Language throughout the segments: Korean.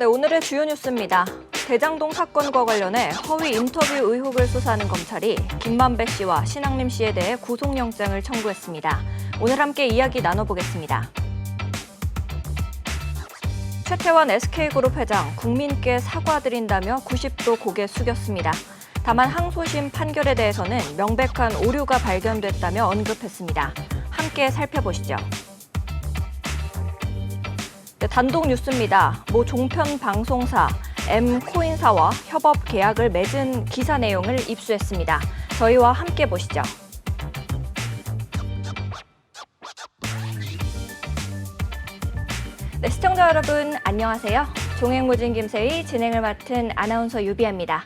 네, 오늘의 주요 뉴스입니다. 대장동 사건과 관련해 허위 인터뷰 의혹을 수사하는 검찰이 김만배 씨와 신앙림 씨에 대해 구속영장을 청구했습니다. 오늘 함께 이야기 나눠보겠습니다. 최태원 SK그룹 회장 국민께 사과드린다며 90도 고개 숙였습니다. 다만 항소심 판결에 대해서는 명백한 오류가 발견됐다며 언급했습니다. 함께 살펴보시죠. 네, 단독 뉴스입니다. 모 종편 방송사 M코인사와 협업 계약을 맺은 기사 내용을 입수했습니다. 저희와 함께 보시죠. 네, 시청자 여러분 안녕하세요. 종횡무진 김세희 진행을 맡은 아나운서 유비아입니다.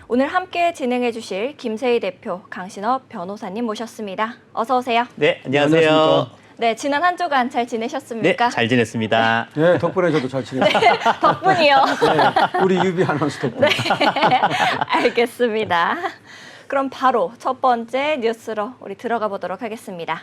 오늘 함께 진행해 주실 김세희 대표, 강신업 변호사님 모셨습니다. 어서 오세요. 네, 안녕하세요. 네, 지난 한 주간 잘 지내셨습니까? 네, 잘 지냈습니다. 네, 덕분에 저도 잘 지냈습니다. 네, 덕분이요. 네, 우리 유비 아나운서 덕분에. 네, 알겠습니다. 그럼 바로 첫 번째 뉴스로 우리 들어가 보도록 하겠습니다.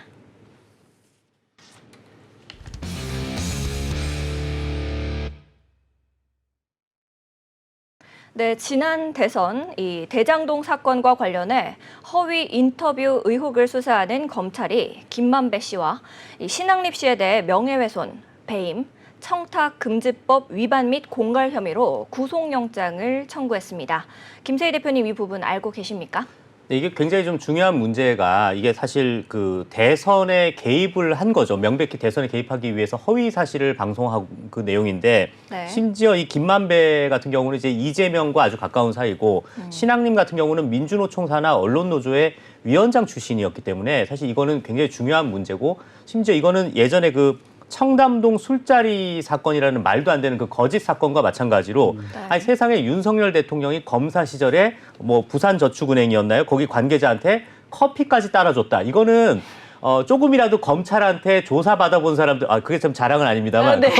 네, 지난 대선 이 대장동 사건과 관련해 허위 인터뷰 의혹을 수사하는 검찰이 김만배 씨와 이 신앙립 씨에 대해 명예훼손, 배임, 청탁금지법 위반 및 공갈 혐의로 구속영장을 청구했습니다. 김세희 대표님 이 부분 알고 계십니까? 네, 이게 굉장히 좀 중요한 문제가 이게 사실 그 대선에 개입을 한 거죠. 명백히 대선에 개입하기 위해서 허위 사실을 방송하고 그 내용인데 네. 심지어 이 김만배 같은 경우는 이제 이재명과 아주 가까운 사이고 신앙림 같은 경우는 민주노총 산하 언론노조의 위원장 출신이었기 때문에 사실 이거는 굉장히 중요한 문제고 심지어 이거는 예전에 그 청담동 술자리 사건이라는 말도 안 되는 그 거짓 사건과 마찬가지로 아니 세상에 윤석열 대통령이 검사 시절에 뭐 부산저축은행이었나요? 거기 관계자한테 커피까지 따라줬다. 이거는 조금이라도 검찰한테 조사 받아본 사람들, 그게 참 자랑은 아닙니다만 네.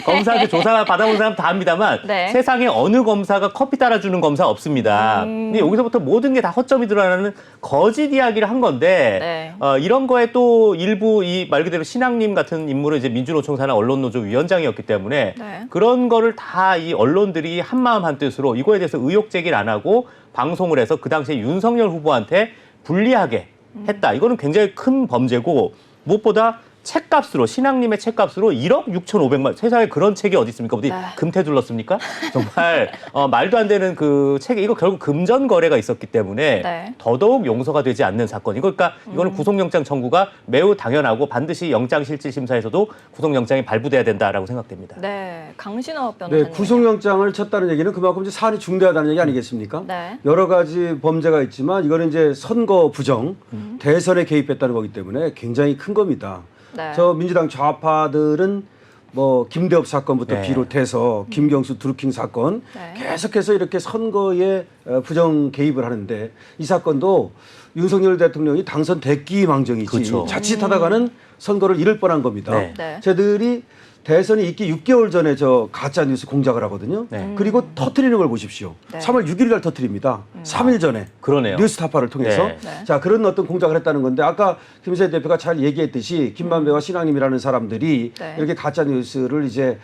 검사한테 조사 받아본 사람 다 압니다만 네. 세상에 어느 검사가 커피 따라주는 검사 없습니다. 근데 여기서부터 모든 게 다 허점이 드러나는 거짓 이야기를 한 건데 네. 이런 거에 또 일부 이 말 그대로 신앙님 같은 인물은 이제 민주노총 산하 언론노조 위원장이었기 때문에 네. 그런 거를 다 이 언론들이 한마음 한뜻으로 이거에 대해서 의혹 제기를 안 하고 방송을 해서 그 당시에 윤석열 후보한테 불리하게 했다. 이거는 굉장히 큰 범죄고 무엇보다 책값으로 신앙님의 책값으로 1억 6,500만 세상에 그런 책이 어디 있습니까? 어디 네. 금태 둘렀습니까? 정말 말도 안 되는 그 책이 이거 결국 금전 거래가 있었기 때문에 네. 더더욱 용서가 되지 않는 사건. 그러니까 이거는 구속영장 청구가 매우 당연하고 반드시 영장실질심사에서도 구속영장이 발부돼야 된다라고 생각됩니다. 네, 강신업 변호사님. 네, 구속영장을 쳤다는 얘기는 그만큼 이제 사안이 중대하다는 얘기 아니겠습니까? 네. 여러 가지 범죄가 있지만 이거는 이제 선거 부정, 대선에 개입했다는 거기 때문에 굉장히 큰 겁니다. 네. 저 민주당 좌파들은 뭐 김대엽 사건부터 네. 비롯해서 김경수 드루킹 사건 네. 계속해서 이렇게 선거에 부정 개입을 하는데 이 사건도 윤석열 대통령이 당선됐기 망정이지 그렇죠. 자칫하다가는 선거를 잃을 뻔한 겁니다. 네. 네. 쟤들이 대선이 있기 6개월 전에 저 가짜 뉴스 공작을 하거든요. 네. 그리고 터트리는 걸 보십시오. 네. 3월 6일 날 터트립니다. 3일 전에 그러네요. 뉴스타파를 통해서 네. 네. 자 그런 어떤 공작을 했다는 건데 아까 김세희 대표가 잘 얘기했듯이 김만배와 신앙님이라는 사람들이 네. 이렇게 가짜 뉴스를 이제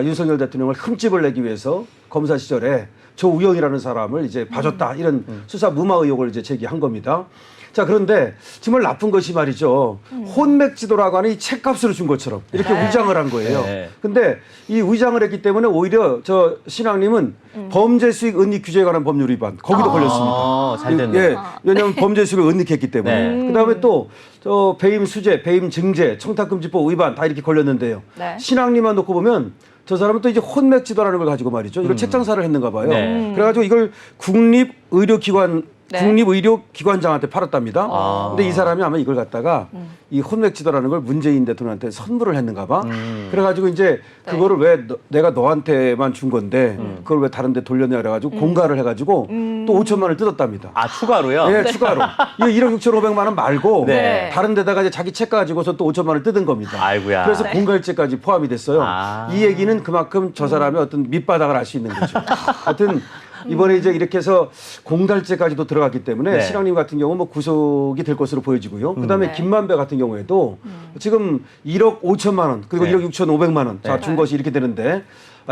윤석열 대통령을 흠집을 내기 위해서 검사 시절에 조우영이라는 사람을 이제 봐줬다 이런 수사 무마 의혹을 이제 제기한 겁니다. 자 그런데 정말 나쁜 것이 말이죠. 혼맥지도라고 하는 이 책값으로 준 것처럼 이렇게 네. 위장을 한 거예요. 네. 근데 이 위장을 했기 때문에 오히려 저 신앙님은 범죄 수익 은닉 규제에 관한 법률 위반 거기도 걸렸습니다. 잘 됐네. 예, 왜냐하면 범죄 수익을 은닉했기 때문에. 네. 그다음에 또 저 배임 수재, 배임 증제, 청탁금지법 위반 다 이렇게 걸렸는데요. 네. 신앙님만 놓고 보면 저 사람은 또 이제 혼맥지도라는 걸 가지고 말이죠. 이걸 책 장사를 했는가 봐요. 네. 그래가지고 이걸 국립의료기관 네. 국립의료기관장한테 팔았답니다. 아. 근데 이 사람이 아마 이걸 갖다가 이 혼맥지도라는 걸 문재인 대통령한테 선물을 했는가 봐. 그래가지고 이제 네. 그거를 왜 내가 너한테만 준 건데 그걸 왜 다른 데 돌려내 그래가지고 공갈을 해가지고 또 5천만 원을 뜯었답니다. 추가로요? 네, 추가로. 이 1억 6,500만 원 말고 네. 다른 데다가 이제 자기 책 가지고서 또 5천만 원을 뜯은 겁니다. 아이고야. 그래서 공갈죄까지 포함이 됐어요. 아. 이 얘기는 그만큼 저 사람의 어떤 밑바닥을 알 수 있는 거죠. 하여튼 이번에 이제 이렇게 해서 공갈죄까지도 들어갔기 때문에 네. 신앙님 같은 경우 뭐 구속이 될 것으로 보여지고요. 그다음에 네. 김만배 같은 경우에도 지금 1억 5천만 원 그리고 네. 1억 6,500만 원 자, 네. 준 것이 이렇게 되는데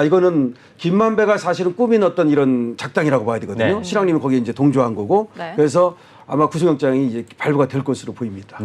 이거는 김만배가 사실은 꾸민 어떤 이런 작당이라고 봐야 되거든요. 네. 신앙님은 거기에 이제 동조한 거고. 네. 그래서 아마 구속영장이 이제 발부가 될 것으로 보입니다.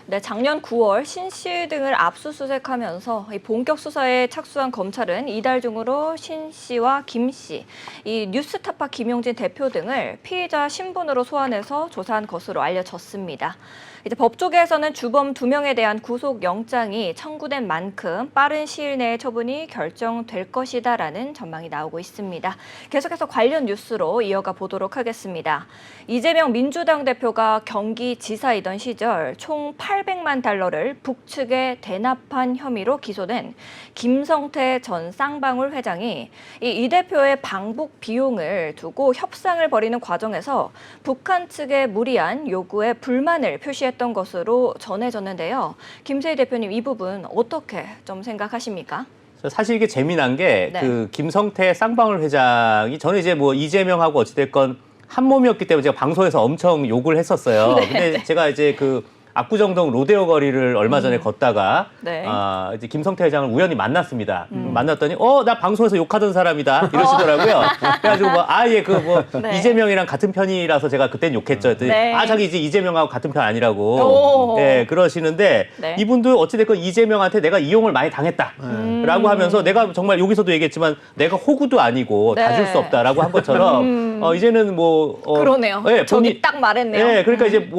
네, 작년 9월 신 씨 등을 압수수색하면서 이 본격 수사에 착수한 검찰은 이달 중으로 신 씨와 김 씨, 이 뉴스타파 김용진 대표 등을 피의자 신분으로 소환해서 조사한 것으로 알려졌습니다. 이제 법조계에서는 주범 2명에 대한 구속영장이 청구된 만큼 빠른 시일 내에 처분이 결정될 것이다라는 전망이 나오고 있습니다. 계속해서 관련 뉴스로 이어가 보도록 하겠습니다. 이재명 민주당 대표가 경기지사이던 시절 총 800만 달러를 북측에 대납한 혐의로 기소된 김성태 전 쌍방울 회장이 이 대표의 방북 비용을 두고 협상을 벌이는 과정에서 북한 측의 무리한 요구에 불만을 표시했던 것으로 전해졌는데요. 김세희 대표님, 이 부분 어떻게 좀 생각하십니까? 사실 이게 재미난 게 네. 그 김성태 쌍방울 회장이 저는 이제 뭐 이재명하고 어찌됐건 한 몸이었기 때문에 제가 방송에서 엄청 욕을 했었어요. 근데 제가 이제 그 압구정동 로데오 거리를 얼마 전에 걷다가 네. 이제 김성태 회장을 우연히 만났습니다. 만났더니 나 방송에서 욕하던 사람이다 이러시더라고요. 그래가지고 네. 이재명이랑 같은 편이라서 제가 그땐 욕했죠. 그랬더니 네. 자기 이제 이재명하고 같은 편 오. 아니라고 그러시는데 네. 이분도 어찌됐건 이재명한테 내가 이용을 많이 당했다라고 하면서 내가 정말 여기서도 얘기했지만 내가 호구도 아니고 네. 다 줄 수 없다라고 한 것처럼 이제는 그러네요. 저기 딱 말했네요. 네, 그러니까 이제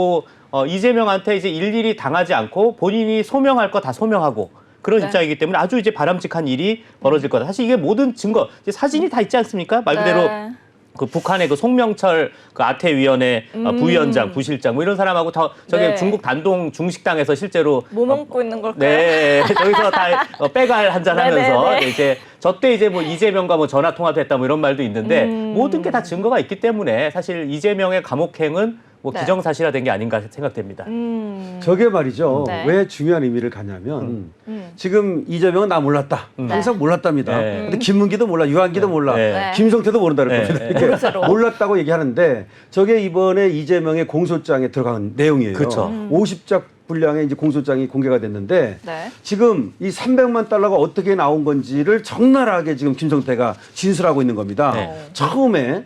이재명한테 이제 일일이 당하지 않고 본인이 소명할 거 다 소명하고 그런 네. 입장이기 때문에 아주 이제 바람직한 일이 벌어질 거다. 사실 이게 모든 증거, 이제 사진이 다 있지 않습니까? 말 그대로 네. 그 북한의 그 송명철 그 아태위원회 부위원장, 부실장 뭐 이런 사람하고 저기 네. 중국 단동 중식당에서 실제로 뭐 먹고 있는 걸까요? 네, 저기서 다 빼갈 한잔 하면서 네네네. 이제 저때 이제 뭐 이재명과 뭐 전화 통화도 했다 뭐 이런 말도 있는데 모든 게 다 증거가 있기 때문에 사실 이재명의 감옥행은 뭐 네. 기정사실화된 게 아닌가 생각됩니다. 저게 말이죠. 네. 왜 중요한 의미를 가냐면 지금 이재명은 나 몰랐다. 항상 몰랐답니다. 네. 근데 김문기도 몰라, 유한기도 몰라, 네. 김성태도 모른다는 네. 겁니다. 네. 이렇게 모르쇠로. 몰랐다고 얘기하는데 저게 이번에 이재명의 공소장에 들어간 내용이에요. 그쵸. 50작 분량의 이제 공소장이 공개가 됐는데 네. 지금 이 300만 달러가 어떻게 나온 건지를 적나라하게 지금 김성태가 진술하고 있는 겁니다. 네. 처음에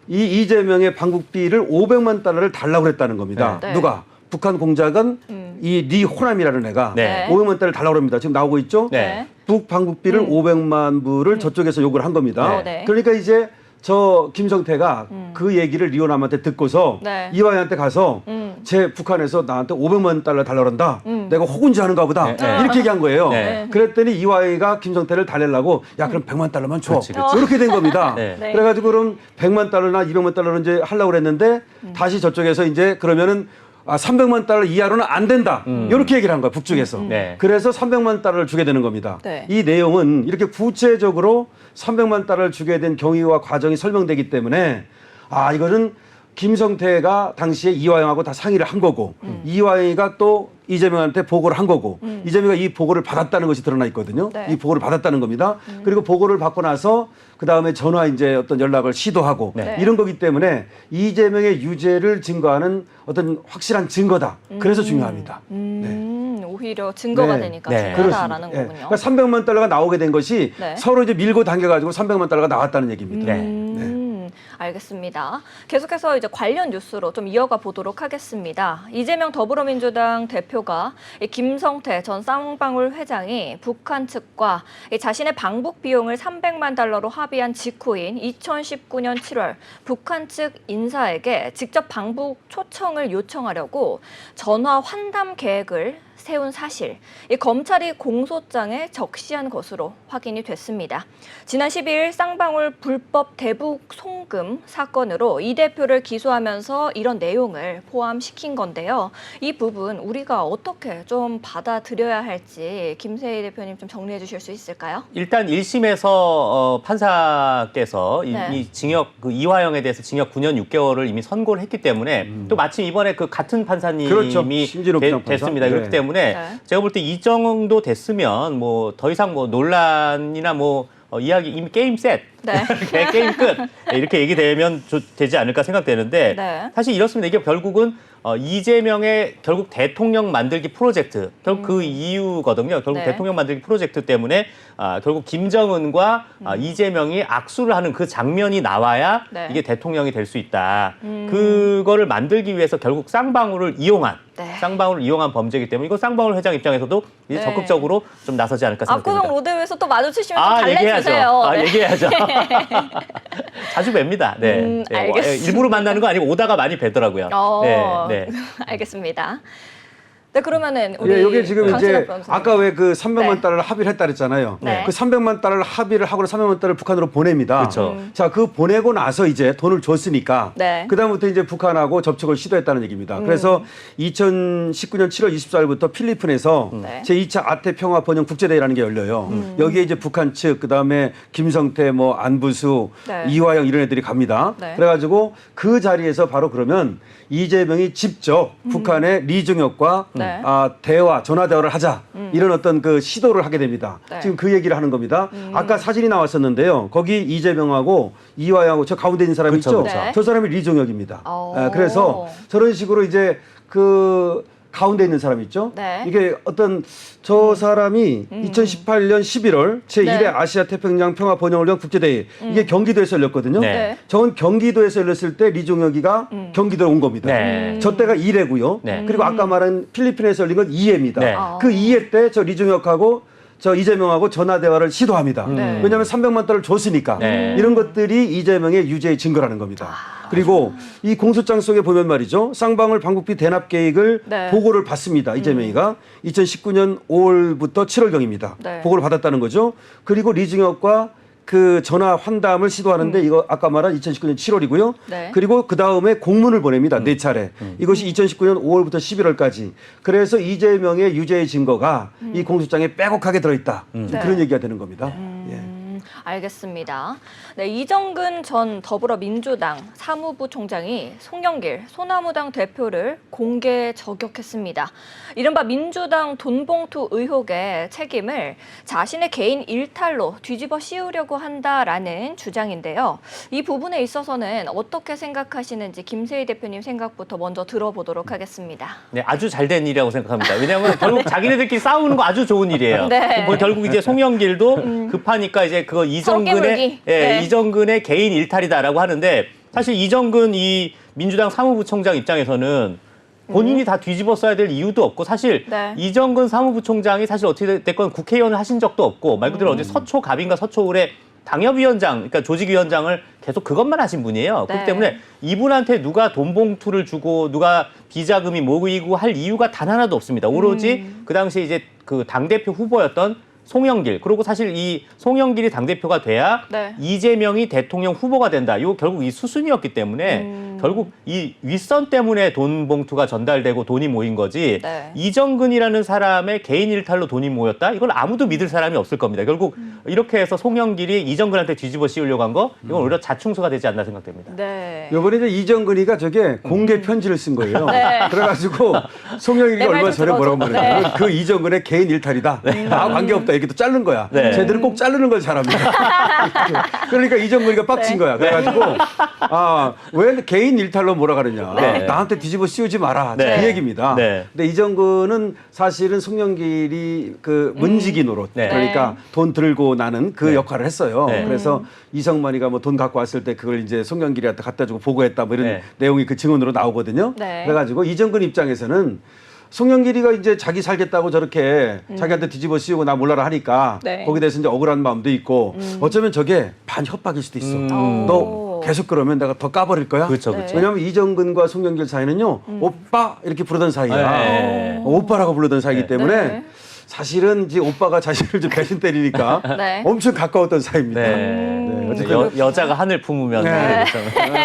이 이재명의 방북비를 500만 달러를 달라고 그랬다는 겁니다. 네. 누가? 북한 공작은 이 리 호남이라는 애가 네. 500만 달러를 달라고 합니다. 지금 나오고 있죠? 네. 북 방북비를 500만 불을 저쪽에서 요구를 한 겁니다. 네. 그러니까 이제 저 김성태가 그 얘기를 리오남한테 듣고서 네. 이화영한테 가서 제 북한에서 나한테 500만 달러 달라고 한다. 내가 호군지 하는가 보다. 네. 이렇게 얘기한 거예요. 네. 그랬더니 이화영이가 김성태를 달래려고 야 그럼 100만 달러만 줘. 그렇지, 그렇지. 이렇게 된 겁니다. 네. 네. 그래가지고 그럼 100만 달러나 200만 달러를 이제 하려고 그랬는데 다시 저쪽에서 이제 그러면은 300만 달러 이하로는 안 된다. 이렇게 얘기를 한 거야, 북쪽에서. 네. 그래서 300만 달러를 주게 되는 겁니다. 네. 이 내용은 이렇게 구체적으로 300만 달러를 주게 된 경위와 과정이 설명되기 때문에 이거는 김성태가 당시에 이화영하고 다 상의를 한 거고 이화영이가 또 이재명한테 보고를 한 거고 이재명이 이 보고를 받았다는 것이 드러나 있거든요. 네. 이 보고를 받았다는 겁니다. 그리고 보고를 받고 나서 그 다음에 전화 이제 어떤 연락을 시도하고 네. 이런 거기 때문에 이재명의 유죄를 증거하는 어떤 확실한 증거다. 그래서 중요합니다. 오히려 증거가 네. 되니까 네. 중요하다라는 예. 거군요. 그러니까 300만 달러가 나오게 된 것이 네. 서로 이제 밀고 당겨가지고 300만 달러가 나왔다는 얘기입니다. 네. 알겠습니다. 계속해서 이제 관련 뉴스로 좀 이어가 보도록 하겠습니다. 이재명 더불어민주당 대표가 이 김성태 전 쌍방울 회장이 북한 측과 이 자신의 방북 비용을 300만 달러로 합의한 직후인 2019년 7월 북한 측 인사에게 직접 방북 초청을 요청하려고 전화 환담 계획을 세운 사실, 이 검찰이 공소장에 적시한 것으로 확인이 됐습니다. 지난 12일 쌍방울 불법 대북 송금 사건으로 이 대표를 기소하면서 이런 내용을 포함시킨 건데요. 이 부분 우리가 어떻게 좀 받아들여야 할지 김세희 대표님 좀 정리해 주실 수 있을까요? 일단 1심에서 판사께서 네. 이 징역 그 이화영에 대해서 징역 9년 6개월을 이미 선고를 했기 때문에 또 마침 이번에 그 같은 판사님이 그렇죠. 심진호 부장판사. 됐습니다. 네. 그렇기 때문에 네. 제가 볼 때 이 정도 됐으면 뭐 더 이상 뭐 논란이나 뭐 이야기 이미 게임 셋 네. 게임 끝. 이렇게 얘기되면 되지 않을까 생각되는데 네. 사실 이렇습니다. 이게 결국은 이재명의 결국 대통령 만들기 프로젝트, 결국 그 이유거든요. 결국 네. 대통령 대통령 만들기 프로젝트 때문에 결국 김정은과 이재명이 악수를 하는 그 장면이 나와야 네. 이게 대통령이 될 수 있다. 그거를 만들기 위해서 결국 쌍방울을 이용한 네. 쌍방울을 이용한 범죄이기 때문에 이거 쌍방울 회장 입장에서도 이제 네. 적극적으로 좀 나서지 않을까 생각됩니다. 압구정 로드에서 또 마주치시면 좀 달래주세요. 네. 얘기해야죠. 자주 뵙니다. 네. 알겠습니다. 일부러 만나는 거 아니고 오다가 많이 뵈더라고요. 네. 알겠습니다. 네, 그러면은 우리 예, 여기 지금 강신업 이제 변호사님. 아까 왜 그 300만 네. 달러를 합의를 했다 그랬잖아요. 네. 그 300만 달러를 합의를 하고 300만 달러를 북한으로 보냅니다. 그렇죠. 자, 그 보내고 나서 이제 돈을 줬으니까 네. 그다음부터 이제 북한하고 접촉을 시도했다는 얘기입니다. 그래서 2019년 7월 24일부터 필리핀에서 네. 제2차 아태 평화 번영 국제대회라는 게 열려요. 여기에 이제 북한 측 그다음에 김성태 뭐 안부수 네. 이화영 이런 애들이 갑니다. 네. 그래가지고 그 자리에서 바로 그러면 이재명이 직접 북한의 리종혁과 네. 대화, 전화 대화를 하자 이런 어떤 그 시도를 하게 됩니다. 네. 지금 그 얘기를 하는 겁니다. 아까 사진이 나왔었는데요. 거기 이재명하고 이화영하고 저 가운데 있는 사람이 그쵸, 있죠. 그쵸. 네. 저 사람이 리종혁입니다. 오. 그래서 저런 식으로 이제 그 가운데 있는 사람 있죠. 네. 이게 어떤 저 사람이 2018년 11월 제1회 네. 아시아 태평양 평화 번영을 위한 국제대회 이게 경기도에서 열렸거든요. 네. 저건 경기도에서 열렸을 때 리종혁이가 경기도에 온 겁니다. 네. 저 때가 1회고요. 네. 그리고 아까 말한 필리핀에서 열린 건 2회입니다. 네. 그 2회 때 저 리종혁하고 저 이재명하고 전화 대화를 시도합니다. 네. 왜냐하면 300만 달러를 줬으니까 네. 이런 것들이 이재명의 유죄의 증거라는 겁니다. 그리고 이 공소장 속에 보면 말이죠. 쌍방울 방북비 대납 계획을 네. 보고를 받습니다. 이재명이가 2019년 5월부터 7월경입니다. 네. 보고를 받았다는 거죠. 그리고 리종혁과 그 전화 환담을 시도하는데 이거 아까 말한 2019년 7월이고요. 네. 그리고 그 다음에 공문을 보냅니다. 네 차례. 이것이 2019년 5월부터 11월까지. 그래서 이재명의 유죄의 증거가 이 공소장에 빼곡하게 들어있다. 네. 그런 얘기가 되는 겁니다. 예. 알겠습니다. 네, 이정근 전 더불어민주당 사무부 총장이 송영길 소나무당 대표를 공개 저격했습니다. 이른바 민주당 돈봉투 의혹의 책임을 자신의 개인 일탈로 뒤집어 씌우려고 한다라는 주장인데요. 이 부분에 있어서는 어떻게 생각하시는지 김세희 대표님 생각부터 먼저 들어보도록 하겠습니다. 네, 아주 잘된 일이라고 생각합니다. 왜냐하면 결국 자기네들끼리 싸우는 거 아주 좋은 일이에요. 네. 뭐 결국 이제 송영길도 급하니까 이제 그거 성깨물기. 네. 이정근의 개인 일탈이다라고 하는데 사실 이정근 이 민주당 사무부총장 입장에서는 본인이 다 뒤집어 써야 될 이유도 없고 사실 네. 이정근 사무부총장이 사실 어떻게 됐건 국회의원을 하신 적도 없고 말 그대로 어제 서초갑인가 서초울에 당협위원장, 그러니까 조직위원장을 계속 그것만 하신 분이에요. 네. 그렇기 때문에 이분한테 누가 돈 봉투를 주고 누가 비자금이 모이고 할 이유가 단 하나도 없습니다. 오로지 그 당시에 이제 그 당대표 후보였던 송영길, 그리고 사실 이 송영길이 당대표가 돼야 네. 이재명이 대통령 후보가 된다. 요 결국 이 수순이었기 때문에 결국 이 윗선 때문에 돈 봉투가 전달되고 돈이 모인 거지 네. 이정근이라는 사람의 개인 일탈로 돈이 모였다? 이걸 아무도 믿을 사람이 없을 겁니다. 결국 이렇게 해서 송영길이 이정근한테 뒤집어 씌우려고 한 거 이건 오히려 자충수가 되지 않나 생각됩니다. 네. 요번에 이제 이정근이가 저게 공개 편지를 쓴 거예요. 네. 그래가지고 송영길이가 내 말 얼마 좀 전에 뭐라고 들어줘. 말했냐면 그 이정근의 개인 일탈이다. 나하고 관계없다. 이렇게 또 자른 거야. 네. 쟤들은 꼭 자르는 걸 잘합니다. 그러니까 이정근이가 빡친 거야. 그래가지고 왜 개인 일탈로 몰아가느냐. 네. 나한테 뒤집어 씌우지 마라. 네. 그 얘기입니다. 네. 근데 이정근은 사실은 송영길이 그 문지기 노릇 네. 그러니까 돈 들고 나는 그 네. 역할을 했어요. 네. 그래서 이성만이가 뭐 돈 갖고 왔을 때 그걸 이제 송영길이한테 갖다 주고 보고했다 뭐 이런 네. 내용이 그 증언으로 나오거든요. 네. 그래가지고 이정근 입장에서는 송영길이가 이제 자기 살겠다고 저렇게 자기한테 뒤집어 씌우고 나 몰라라 하니까 네. 거기에 대해서 이제 억울한 마음도 있고 어쩌면 저게 반협박일 수도 있어. 너 계속 그러면 내가 더 까버릴 거야. 그렇죠, 네. 그렇죠. 왜냐하면 이정근과 송영길 사이는요 오빠 이렇게 부르던 사이야. 네. 오빠라고 부르던 사이기 네. 때문에 네. 사실은 이제 오빠가 자신을 좀 배신 때리니까 네. 엄청 가까웠던 사이입니다. 네. 어쨌든 여자가 하늘 품으면 네.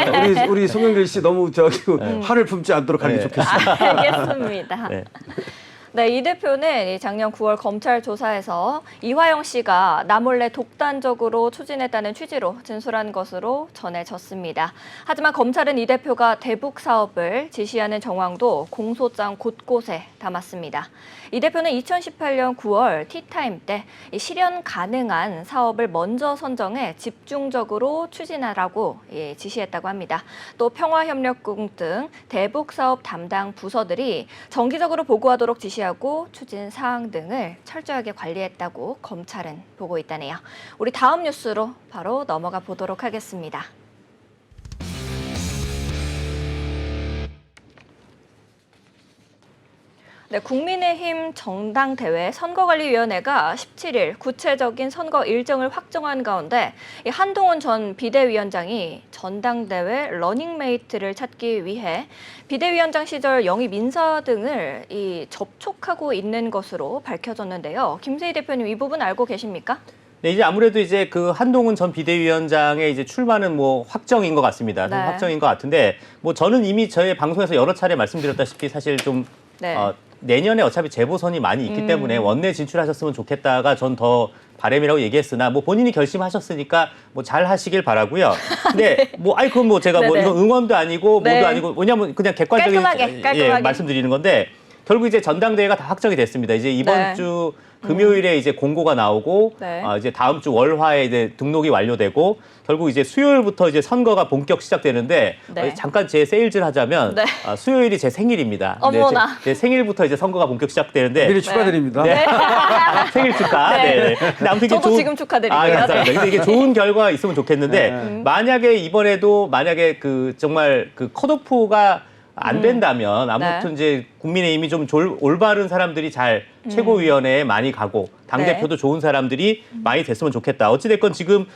그렇죠. 우리 송영길 씨 너무 저기 하늘 품지 않도록 하는 게 네. 좋겠습니다. 알겠습니다. 네. 네, 이 대표는 이 작년 9월 검찰 조사에서 이화영 씨가 나 몰래 독단적으로 추진했다는 취지로 진술한 것으로 전해졌습니다. 하지만 검찰은 이 대표가 대북 사업을 지시하는 정황도 공소장 곳곳에 담았습니다. 이 대표는 2018년 9월 티타임 때 이 실현 가능한 사업을 먼저 선정해 집중적으로 추진하라고 지시했다고 합니다. 또 평화협력국 등 대북 사업 담당 부서들이 정기적으로 보고하도록 지시하고 추진 사항 등을 철저하게 관리했다고 검찰은 보고 있다네요. 우리 다음 뉴스로 바로 넘어가 보도록 하겠습니다. 네, 국민의힘 정당대회 선거관리위원회가 17일 구체적인 선거 일정을 확정한 가운데 이 한동훈 전 비대위원장이 전당대회 러닝메이트를 찾기 위해 비대위원장 시절 영입 인사 등을 접촉하고 있는 것으로 밝혀졌는데요. 김세희 대표님, 이 부분 알고 계십니까? 네, 이제 아무래도 이제 그 한동훈 전 비대위원장의 이제 출마는 뭐 확정인 것 같습니다. 네. 확정인 것 같은데, 뭐 저는 이미 저희 방송에서 여러 차례 말씀드렸다시피 사실 좀 네. 내년에 어차피 재보선이 많이 있기 때문에 원내 진출하셨으면 좋겠다가 전 더 바람이라고 얘기했으나 뭐 본인이 결심하셨으니까 뭐 잘 하시길 바라고요. 근데 뭐 그건 뭐 제가 뭐 네네. 이건 응원도 아니고 네. 뭐도 아니고 왜냐면 그냥 객관적인 깔끔하게. 말씀드리는 건데 결국 이제 전당대회가 다 확정이 됐습니다. 이제 이번 네. 주 금요일에 이제 공고가 나오고 네. 이제 다음 주 월화에 이제 등록이 완료되고 결국 이제 수요일부터 이제 선거가 본격 시작되는데 네. 잠깐 제 세일즈를 하자면 네. 수요일이 제 생일입니다. 근데 어머나. 제 생일부터 이제 선거가 본격 시작되는데 미리 축하드립니다. 네. 생일 축하. 네. 네. 근데 아무튼 이게 저도 지금 축하드리고요. 감사합니다. 네. 근데 이게 좋은 결과가 있으면 좋겠는데 만약에 이번에도 만약에 그 정말 그 컷오프가 안 된다면 아무튼 네. 이제 국민의힘이 좀 올바른 사람들이 잘 최고위원회에 많이 가고 당대표도 네. 좋은 사람들이 많이 됐으면 좋겠다. 어찌됐건 지금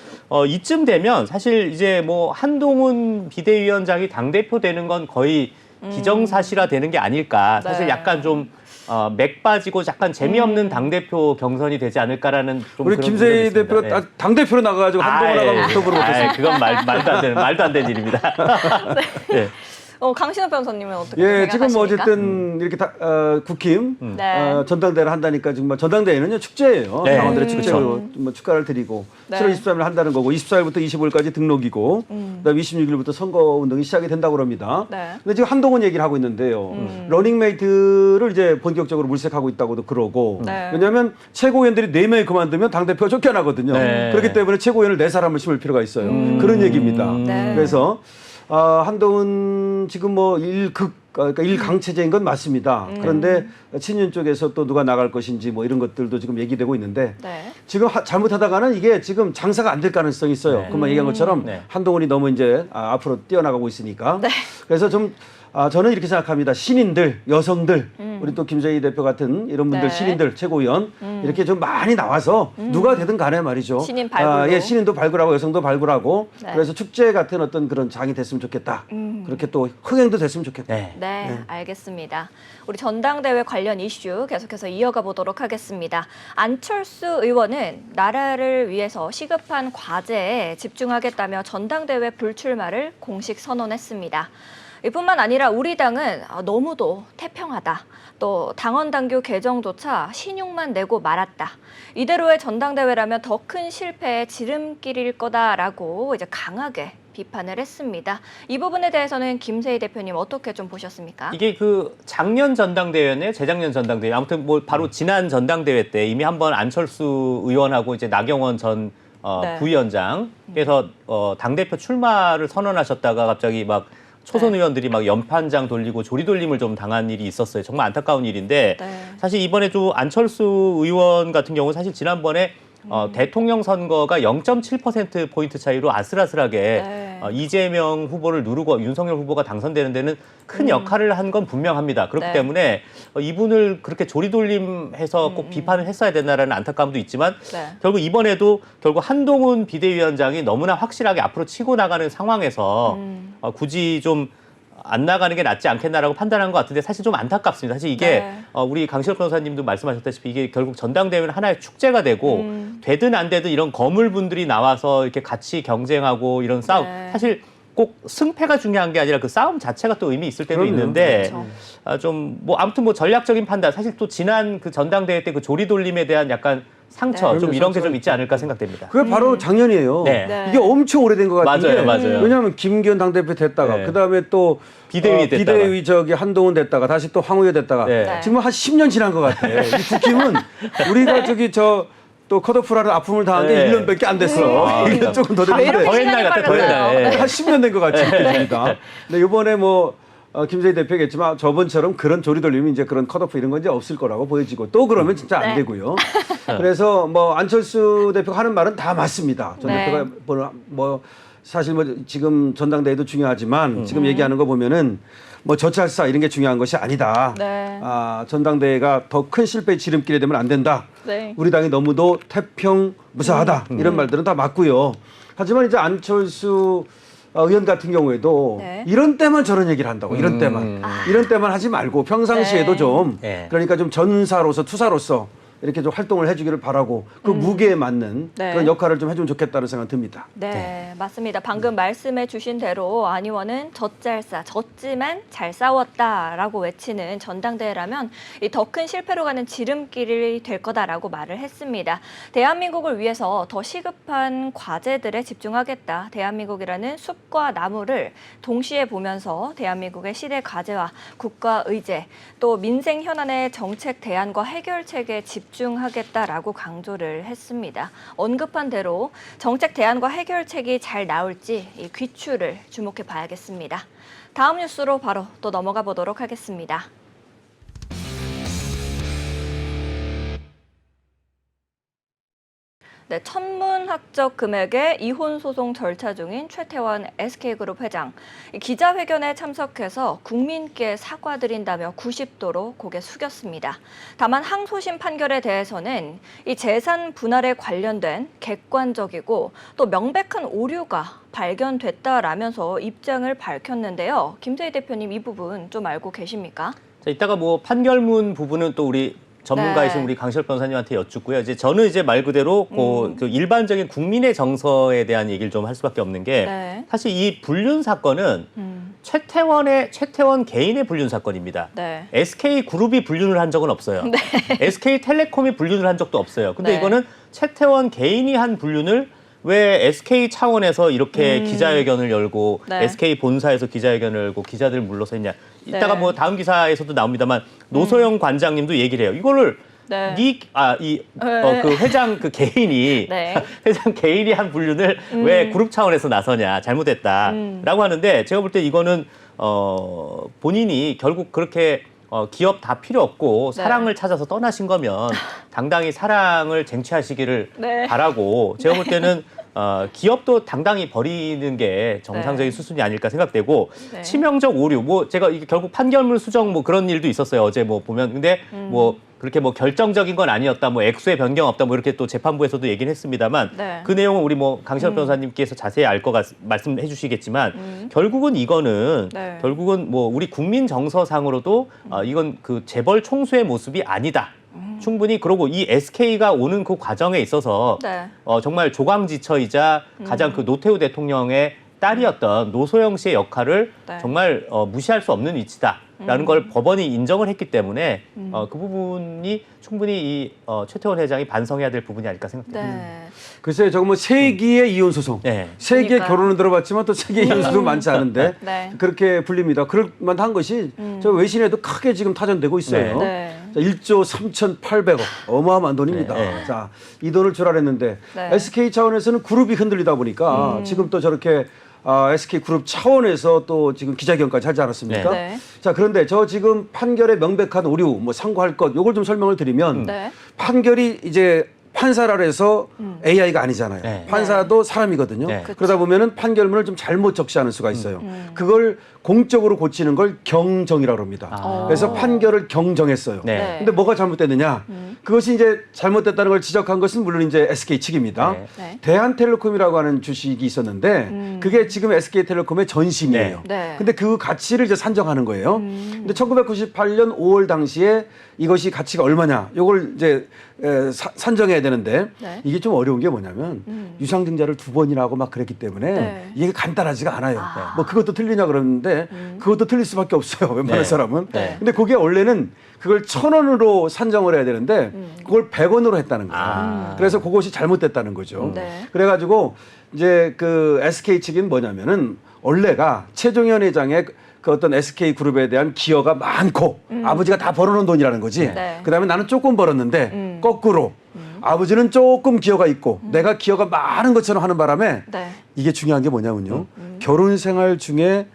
이쯤 되면 사실 이제 뭐 한동훈 비대위원장이 당대표 되는 건 거의 기정사실화 되는 게 아닐까. 사실 네. 약간 좀 맥 빠지고 약간 재미없는 당대표 경선이 되지 않을까라는 좀 우리 그런 김세희 우려가 있습니다. 대표가 네. 당대표로 나가가지고 한동훈 나가면 유튜브로 못했어요. 그건 말도 안 되는 일입니다. 네. 강신호 변호사님은 어떻게 예, 생각하십니까? 지금 뭐 어쨌든 이렇게 국힘 네. 전당대회를 한다니까 정말 전당대회는요 축제예요. 네. 당원들의 축제로 그렇죠. 뭐 축가를 드리고 네. 7월 23일 한다는 거고 24일부터 25일까지 등록이고 그다음 26일부터 선거 운동이 시작이 된다고 합니다. 네. 근데 지금 한동훈 얘기를 하고 있는데요. 러닝메이트를 이제 본격적으로 물색하고 있다고도 그러고 네. 왜냐하면 최고위원들이 4명이 그만두면 당대표가 쫓겨나거든요. 네. 그렇기 때문에 최고위원을 4사람을 심을 필요가 있어요. 그런 얘기입니다. 네. 그래서 한동훈 지금 뭐 그러니까 일강체제인 건 맞습니다. 그런데 친윤 쪽에서 또 누가 나갈 것인지 뭐 이런 것들도 지금 얘기되고 있는데 네. 지금 잘못하다가는 이게 지금 장사가 안 될 가능성이 있어요. 네. 금방 얘기한 것처럼 네. 한동훈이 너무 이제 앞으로 뛰어나가고 있으니까. 그래서 좀 저는 이렇게 생각합니다. 신인들, 여성들, 우리 또 김세희 대표 같은 이런 분들 네. 신인들, 최고위원 이렇게 좀 많이 나와서 누가 되든 간에 말이죠. 신인 발굴로. 예, 신인도 발굴하고 여성도 발굴하고 네. 그래서 축제 같은 어떤 그런 장이 됐으면 좋겠다. 그렇게 또 흥행도 됐으면 좋겠다. 네. 네, 알겠습니다. 우리 전당대회 관련 이슈 계속해서 이어가 보도록 하겠습니다. 안철수 의원은 나라를 위해서 시급한 과제에 집중하겠다며 전당대회 불출마를 공식 선언했습니다. 이뿐만 아니라 우리 당은 너무도 태평하다. 또 당원 당규 개정조차 신용만 내고 말았다. 이대로의 전당대회라면 더 큰 실패의 지름길일 거다라고 이제 강하게 비판을 했습니다. 이 부분에 대해서는 김세희 대표님 어떻게 좀 보셨습니까? 이게 그 작년 전당대회네, 재작년 전당대회. 아무튼 뭐 바로 지난 전당대회 때 이미 한번 안철수 의원하고 이제 나경원 전 네. 부위원장께서 당대표 출마를 선언하셨다가 갑자기 막 초선 의원들이 막 연판장 돌리고 조리돌림을 좀 당한 일이 있었어요. 정말 안타까운 일인데 네. 사실 이번에 좀 안철수 의원 같은 경우 사실 지난번에 대통령 선거가 0.7%포인트 차이로 아슬아슬하게 네. 이재명 후보를 누르고 윤석열 후보가 당선되는 데는 큰 역할을 한 건 분명합니다. 그렇기 네. 때문에 이분을 그렇게 조리돌림해서 꼭 비판을 했어야 되나라는 안타까움도 있지만 네. 결국 이번에도 결국 한동훈 비대위원장이 너무나 확실하게 앞으로 치고 나가는 상황에서 굳이 좀 안 나가는 게 낫지 않겠나라고 판단한 것 같은데 사실 좀 안타깝습니다. 사실 이게 네. 우리 강신호 변호사님도 말씀하셨다시피 이게 결국 전당대회는 하나의 축제가 되고 되든 안 되든 이런 거물분들이 나와서 이렇게 같이 경쟁하고 이런 싸움 네. 사실 꼭 승패가 중요한 게 아니라 그 싸움 자체가 또 의미 있을 때도 그럼요. 있는데 그렇죠. 좀 뭐 아무튼 뭐 전략적인 판단 사실 또 지난 그 전당대회 때 그 조리돌림에 대한 약간 상처 네. 좀 이런 게 좀 상처가 있지 않을까 생각됩니다. 그게 바로 작년이에요. 네. 네. 이게 엄청 오래된 것 같은데. 맞아요. 왜냐하면 김기현 당대표 됐다가 네. 그다음에 또 비대위 됐다가. 비대위 저기 한동훈 됐다가 다시 또 황우여 됐다가 네. 지금 한 10년 지난 것 같아. 이 국힘은 우리가 저기 또 컷오프라는 아픔을 당한 게 네. 1년밖에 안 됐어. 아, 1년 조금 더 왜 이렇게 됐는데 더 옛날 같아, 더 빨라요? 옛날. 예. 한 10년 된 것 같이 느껴집니다. 근데 이번에 뭐 김세희 대표겠지만 저번처럼 그런 조리돌림이 이제 그런 컷오프 이런 건 이제 없을 거라고 보여지고 또 그러면 진짜 안 네. 되고요. 그래서 뭐 안철수 대표가 하는 말은 다 맞습니다. 전 네. 대표가 뭐 사실 뭐 지금 전당대회도 중요하지만 지금 얘기하는 거 보면은 뭐 저찰사 이런 게 중요한 것이 아니다. 네. 전당대회가 더 큰 실패의 지름길이 되면 안 된다. 네. 우리 당이 너무도 태평 무사하다. 이런 말들은 다 맞고요. 하지만 이제 안철수 의원 같은 경우에도 네. 이런 때만 저런 얘기를 한다고. 이런 때만. 이런 때만 하지 말고 평상시에도 네. 좀 네. 그러니까 좀 전사로서 투사로서 이렇게 좀 활동을 해주기를 바라고 그 무게에 맞는 네. 그런 역할을 좀 해주면 좋겠다는 생각 듭니다. 네, 맞습니다. 방금 말씀해 주신 대로 안 의원은 젖잘싸, 졌지만 잘 싸웠다라고 외치는 전당대회라면 더 큰 실패로 가는 지름길이 될 거다라고 말을 했습니다. 대한민국을 위해서 더 시급한 과제들에 집중하겠다. 대한민국이라는 숲과 나무를 동시에 보면서 대한민국의 시대 과제와 국가 의제, 또 민생 현안의 정책 대안과 해결책에 집중하겠다라고 강조를 했습니다. 언급한 대로 정책 대안과 해결책이 잘 나올지 이 귀추를 주목해 봐야겠습니다. 다음 뉴스로 바로 또 넘어가 보도록 하겠습니다. 네, 천문학적 금액의 이혼 소송 절차 중인 최태원 SK그룹 회장. 기자회견에 참석해서 국민께 사과드린다며 90도로 고개 숙였습니다. 다만 항소심 판결에 대해서는 이 재산 분할에 관련된 객관적이고 또 명백한 오류가 발견됐다라면서 입장을 밝혔는데요. 김세희 대표님 이 부분 좀 알고 계십니까? 자, 이따가 뭐 판결문 부분은 또 우리 전문가이신 네. 우리 강시열 변호사님한테 여쭙고요. 이제 저는 이제 말 그대로 그 일반적인 국민의 정서에 대한 얘기를 좀 할 수밖에 없는 게 네. 사실 이 불륜 사건은 최태원 개인의 불륜 사건입니다. 네. SK 그룹이 불륜을 한 적은 없어요. SK 텔레콤이 불륜을 한 적도 없어요. 근데 네. 이거는 최태원 개인이 한 불륜을 왜 SK 차원에서 이렇게 기자회견을 열고 네. SK 본사에서 기자회견을 열고 기자들 불러서 했냐. 이따가 네. 뭐 다음 기사에서도 나옵니다만 노소영 관장님도 얘기를 해요. 이거를 네. 그 회장 그 개인이 네. 회장 개인이 한 불륜을 왜 그룹 차원에서 나서냐 잘못했다라고 하는데 제가 볼 때 이거는 본인이 결국 그렇게 기업 다 필요 없고 네. 사랑을 찾아서 떠나신 거면 당당히 사랑을 쟁취하시기를 네. 바라고 제가 볼 때는 기업도 당당히 버리는 게 정상적인 네. 수순이 아닐까 생각되고 네. 치명적 오류 뭐 제가 이게 결국 판결문 수정 뭐 그런 일도 있었어요 어제 뭐 보면 근데 뭐 그렇게 뭐 결정적인 건 아니었다 뭐 액수의 변경 없다 뭐 이렇게 또 재판부에서도 얘기는 했습니다만 네. 그 내용은 우리 뭐 강시열 변호사님께서 자세히 알 것 말씀해 주시겠지만 결국은 이거는 네. 결국은 뭐 우리 국민 정서상으로도 이건 그 재벌 총수의 모습이 아니다. 충분히 그러고 이 SK가 오는 그 과정에 있어서 네. 정말 조광지처이자 가장 그 노태우 대통령의 딸이었던 노소영 씨의 역할을 네. 정말 무시할 수 없는 위치다라는 걸 법원이 인정을 했기 때문에 그 부분이 충분히 이 최태원 회장이 반성해야 될 부분이 아닐까 생각됩니다. 네. 글쎄요, 저거 뭐 세기의 이혼 소송, 네. 세기의 그러니까요. 결혼은 들어봤지만 또 세기의 이혼 소송 많지 않은데 네. 그렇게 불립니다. 그럴 만한 것이 저 외신에도 크게 지금 타전되고 있어요. 네. 자, 1조 3,800억 어마어마한 돈입니다. 네. 자, 이 돈을 줄하랬는데 네. SK 차원에서는 그룹이 흔들리다 보니까 지금 또 저렇게 SK 그룹 차원에서 또 지금 기자회견까지 하지 않았습니까? 네. 자, 그런데 저 지금 판결에 명백한 오류, 뭐 상고할 것, 요걸 좀 설명을 드리면 네. 판결이 이제 판사라 해서 AI가 아니잖아요. 네. 판사도 사람이거든요. 네. 그러다 보면은 판결문을 좀 잘못 적시하는 수가 있어요. 그걸 공적으로 고치는 걸 경정이라고 합니다. 그래서 판결을 경정했어요. 네. 네. 근데 뭐가 잘못됐느냐? 그것이 이제 잘못됐다는 걸 지적한 것은 물론 이제 SK 측입니다. 네. 네. 대한텔레콤이라고 하는 주식이 있었는데 그게 지금 SK텔레콤의 전심이에요. 네. 근데 그 가치를 이제 산정하는 거예요. 근데 1998년 5월 당시에 이것이 가치가 얼마냐? 요걸 이제 산정해야 되는 되는데 네. 이게 좀 어려운 게 뭐냐면 유상증자를 2번이나 하고 막 그랬기 때문에 네. 이게 간단하지가 않아요. 뭐 그것도 틀리냐 그러는데 그것도 틀릴 수밖에 없어요. 웬만한 네. 사람은. 네. 근데 그게 원래는 그걸 1,000원으로 산정을 해야 되는데 그걸 100원으로 했다는 거예요. 그래서 그것이 잘못됐다는 거죠. 네. 그래가지고 이제 그 SK 측은 뭐냐면은 원래가 최종현 회장의 그 어떤 SK 그룹에 대한 기여가 많고 아버지가 다 벌어놓은 돈이라는 거지. 네. 그다음에 나는 조금 벌었는데 거꾸로 아버지는 조금 기여가 있고 내가 기여가 많은 것처럼 하는 바람에 네. 이게 중요한 게 뭐냐면요. 결혼 생활 중에